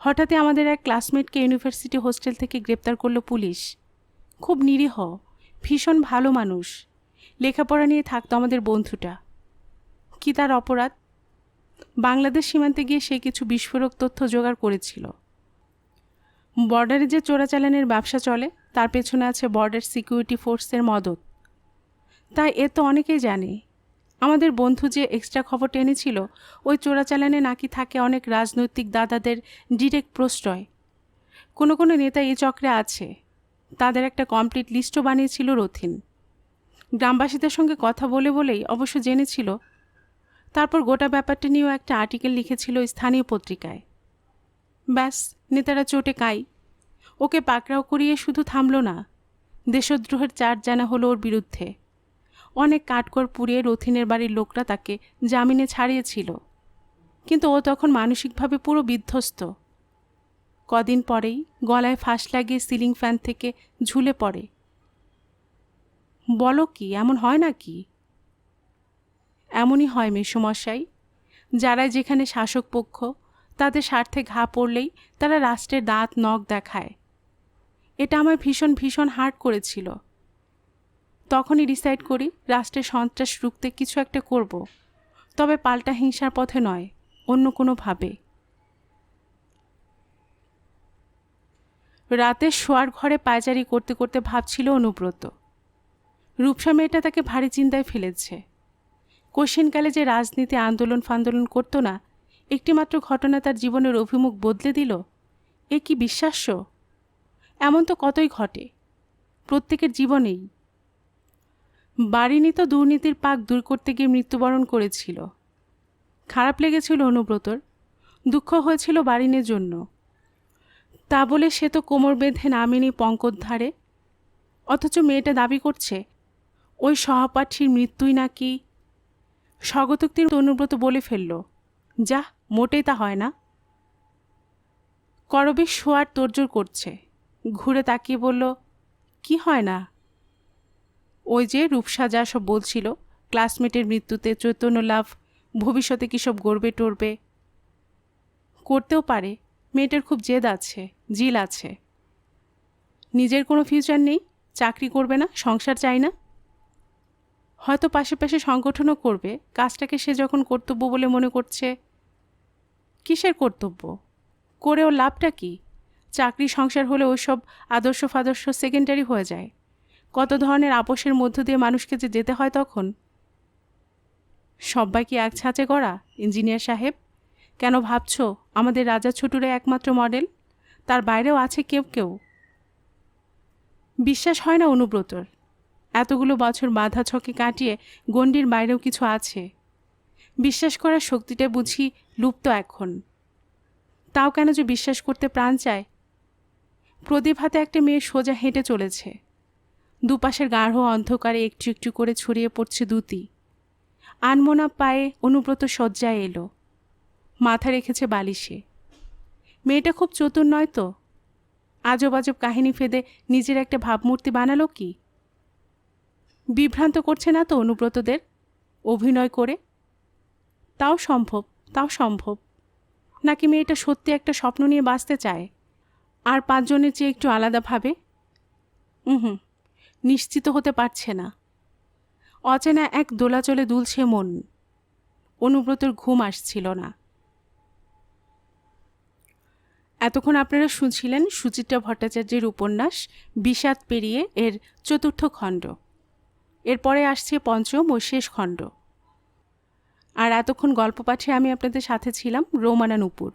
হঠাৎই আমাদের এক ক্লাসমেটকে ইউনিভার্সিটি হোস্টেল থেকে গ্রেপ্তার করলো পুলিশ। খুব নিরীহ, ভীষণ ভালো মানুষ। লেখাপড়া নিয়ে থাকতো আমাদের বন্ধুটা। কি তার অপরাধ? বাংলাদেশ সীমান্তে গিয়ে সে কিছু বিস্ফোরক তথ্য জোগাড় করেছিল। বর্ডারে যে চোরাচালানের ব্যবসা চলে তার পেছনে আছে বর্ডার সিকিউরিটি ফোর্সের মদত। তাই এ তো অনেকেই জানে। আমাদের বন্ধু যে এক্সট্রা খবর টেনেছিল, ওই চোরাচালানে নাকি থাকে অনেক রাজনৈতিক দাদাদের ডিরেক্ট প্রশ্রয়। কোনো নেতা এই চক্রে আছে। তাদের একটা কমপ্লিট লিস্টও বানিয়েছিল রথিন। গ্রামবাসীদের সঙ্গে কথা বলেই অবশ্য জেনেছিল। তারপর গোটা ব্যাপারটা নিয়েও একটা আর্টিকেল লিখেছিল স্থানীয় পত্রিকায়। ব্যাস, নেতারা চোটে কাই। ওকে পাকড়াও করিয়ে শুধু থামল না, দেশদ্রোহের চার্জ জানা হলো ওর বিরুদ্ধে। অনেক কাঠকড় পুড়িয়ে রথিনের বাড়ির লোকরা তাকে জামিনে ছাড়িয়েছিল। কিন্তু ও তখন মানসিকভাবে পুরো বিধ্বস্ত। কদিন পরেই গলায় ফাঁস লাগিয়ে সিলিং ফ্যান থেকে ঝুলে পড়ে। বলো কি, এমন হয় নাকি? এমনই হয় মেসোমশাই। যারাই যেখানে শাসক পক্ষ, তাদের স্বার্থে ঘা পড়লেই তারা রাষ্ট্রের দাঁত নখ দেখায়। এটা আমার ভীষণ হার্ট করেছিল। তখনই ডিসাইড করি রাষ্ট্রের সন্ত্রাস রুখতে কিছু একটা করব, তবে পাল্টা হিংসার পথে নয়, অন্য কোনোভাবে। রাতে শোয়ার ঘরে পায়চারি করতে ভাবছিল অনুব্রত। রূপসা মেয়েটা তাকে ভারী চিন্তায় ফেলেছে। কোশ্চেনকালে যে রাজনীতি আন্দোলন করতো না, একটিমাত্র ঘটনা তার জীবনের অভিমুখ বদলে দিল। এ কি বিশ্বাস্য? এমন তো কতই ঘটে, প্রত্যেকের জীবনেই। বারিনী তো দুর্নীতির পাক দূর করতে গিয়ে মৃত্যুবরণ করেছিল। খারাপ লেগেছিল অনুব্রতর, দুঃখ হয়েছিল বারিনের জন্য। তা বলে সে তো কোমর বেঁধে নামেনি পঙ্কোদ্ধারে। অথচ মেয়েটা দাবি করছে ওই সহপাঠীর মৃত্যুই নাকি। স্বগতোক্তি অনুব্রত বলে ফেলল, যা, মোটেই তা হয় না। করবী শোয়ার তোড়জোড় করছে, ঘুরে তাকিয়ে বলল, কি হয় না? ওই যে রূপসা যা সব বলছিল, ক্লাসমেটের মৃত্যুতে চৈতন্য লাভ, ভবিষ্যতে কী সব গড়বে টরবে। করতেও পারে, মেয়েটার খুব জেদ আছে, জিল আছে। নিজের কোনো ফিউচার নেই, চাকরি করবে না, সংসার চাই না। হয়তো পাশে সংগঠনও করবে, কাজটাকে সে যখন কর্তব্য বলে মনে করছে। কিসের কর্তব্য? করেও লাভটা কি? চাকরি সংসার হলে ওইসব আদর্শ ফাদর্শ সেকেন্ডারি হয়ে যায়। কত ধরনের আপোষের মধ্য দিয়ে মানুষকে যে যেতে হয় তখন। সব্বাই কি এক ছাঁচে গড়া ইঞ্জিনিয়ার সাহেব? কেন ভাবছ আমাদের রাজা ছোটুরে একমাত্র মডেল? তার বাইরেও আছে কেউ। বিশ্বাস হয় না অনুব্রতর। এতগুলো বছর বাধা ছকে কাটিয়ে গণ্ডির বাইরেও কিছু আছে। বিশ্বাস করার শক্তিটা বুঝি লুপ্ত এখন। তাও কেন যে বিশ্বাস করতে প্রাণ চায়। প্রদীপ হাতে একটা মেয়ে সোজা হেঁটে চলেছে। দুপাশের গাঢ় অন্ধকারে একটু করে ছড়িয়ে পড়ছে দ্যুতি। আনমোনা পায়ে অনুব্রত শয্যায় এলো, মাথা রেখেছে বালিশে। মেয়েটা খুব চতুর নয় তো? আজব কাহিনী ফেদে নিজের একটা ভাবমূর্তি বানালো কি? বিভ্রান্ত করছে না তো অনুব্রতদের অভিনয় করে? তাও সম্ভব। নাকি মেয়েটা সত্যি একটা স্বপ্ন নিয়ে বাঁচতে চায়, আর 5 জনের চেয়ে একটু আলাদাভাবে? নিশ্চিত হতে পারছে না। অচেনা এক দোলাচলে দুলছে মন। অনুব্রতর ঘুম আসছিল না। এতক্ষণ আপনারা শুনছিলেন সুচিত্রা ভট্টাচার্যের উপন্যাস বিষাদ পেরিয়ে এর ৪র্থ খণ্ড। এরপরে আসছে পঞ্চম ও শেষ খণ্ড। আর এতক্ষণ গল্প পাঠে আমি আপনাদের সাথে ছিলাম রোমানা নূপুর।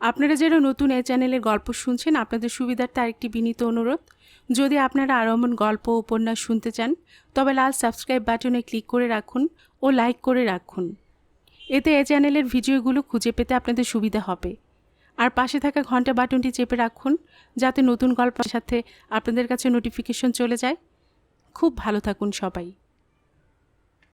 আপনারা যারা নতুন এই চ্যানেলের গল্প শুনছেন, আপনাদের সুবিধার্থে আরেকটি বিনীত অনুরোধ, যদি আপনারা আরও এমন গল্প উপন্যাস শুনতে চান তবে লাল সাবস্ক্রাইব বাটনে ক্লিক করে রাখুন ও লাইক করে রাখুন। এতে এই চ্যানেলের ভিডিওগুলো খুঁজে পেতে আপনাদের সুবিধা হবে। আর পাশে থাকা ঘন্টা বাটনটি চেপে রাখুন যাতে নতুন গল্পের সাথে আপনাদের কাছে নোটিফিকেশন চলে যায়। খুব ভালো থাকুন সবাই।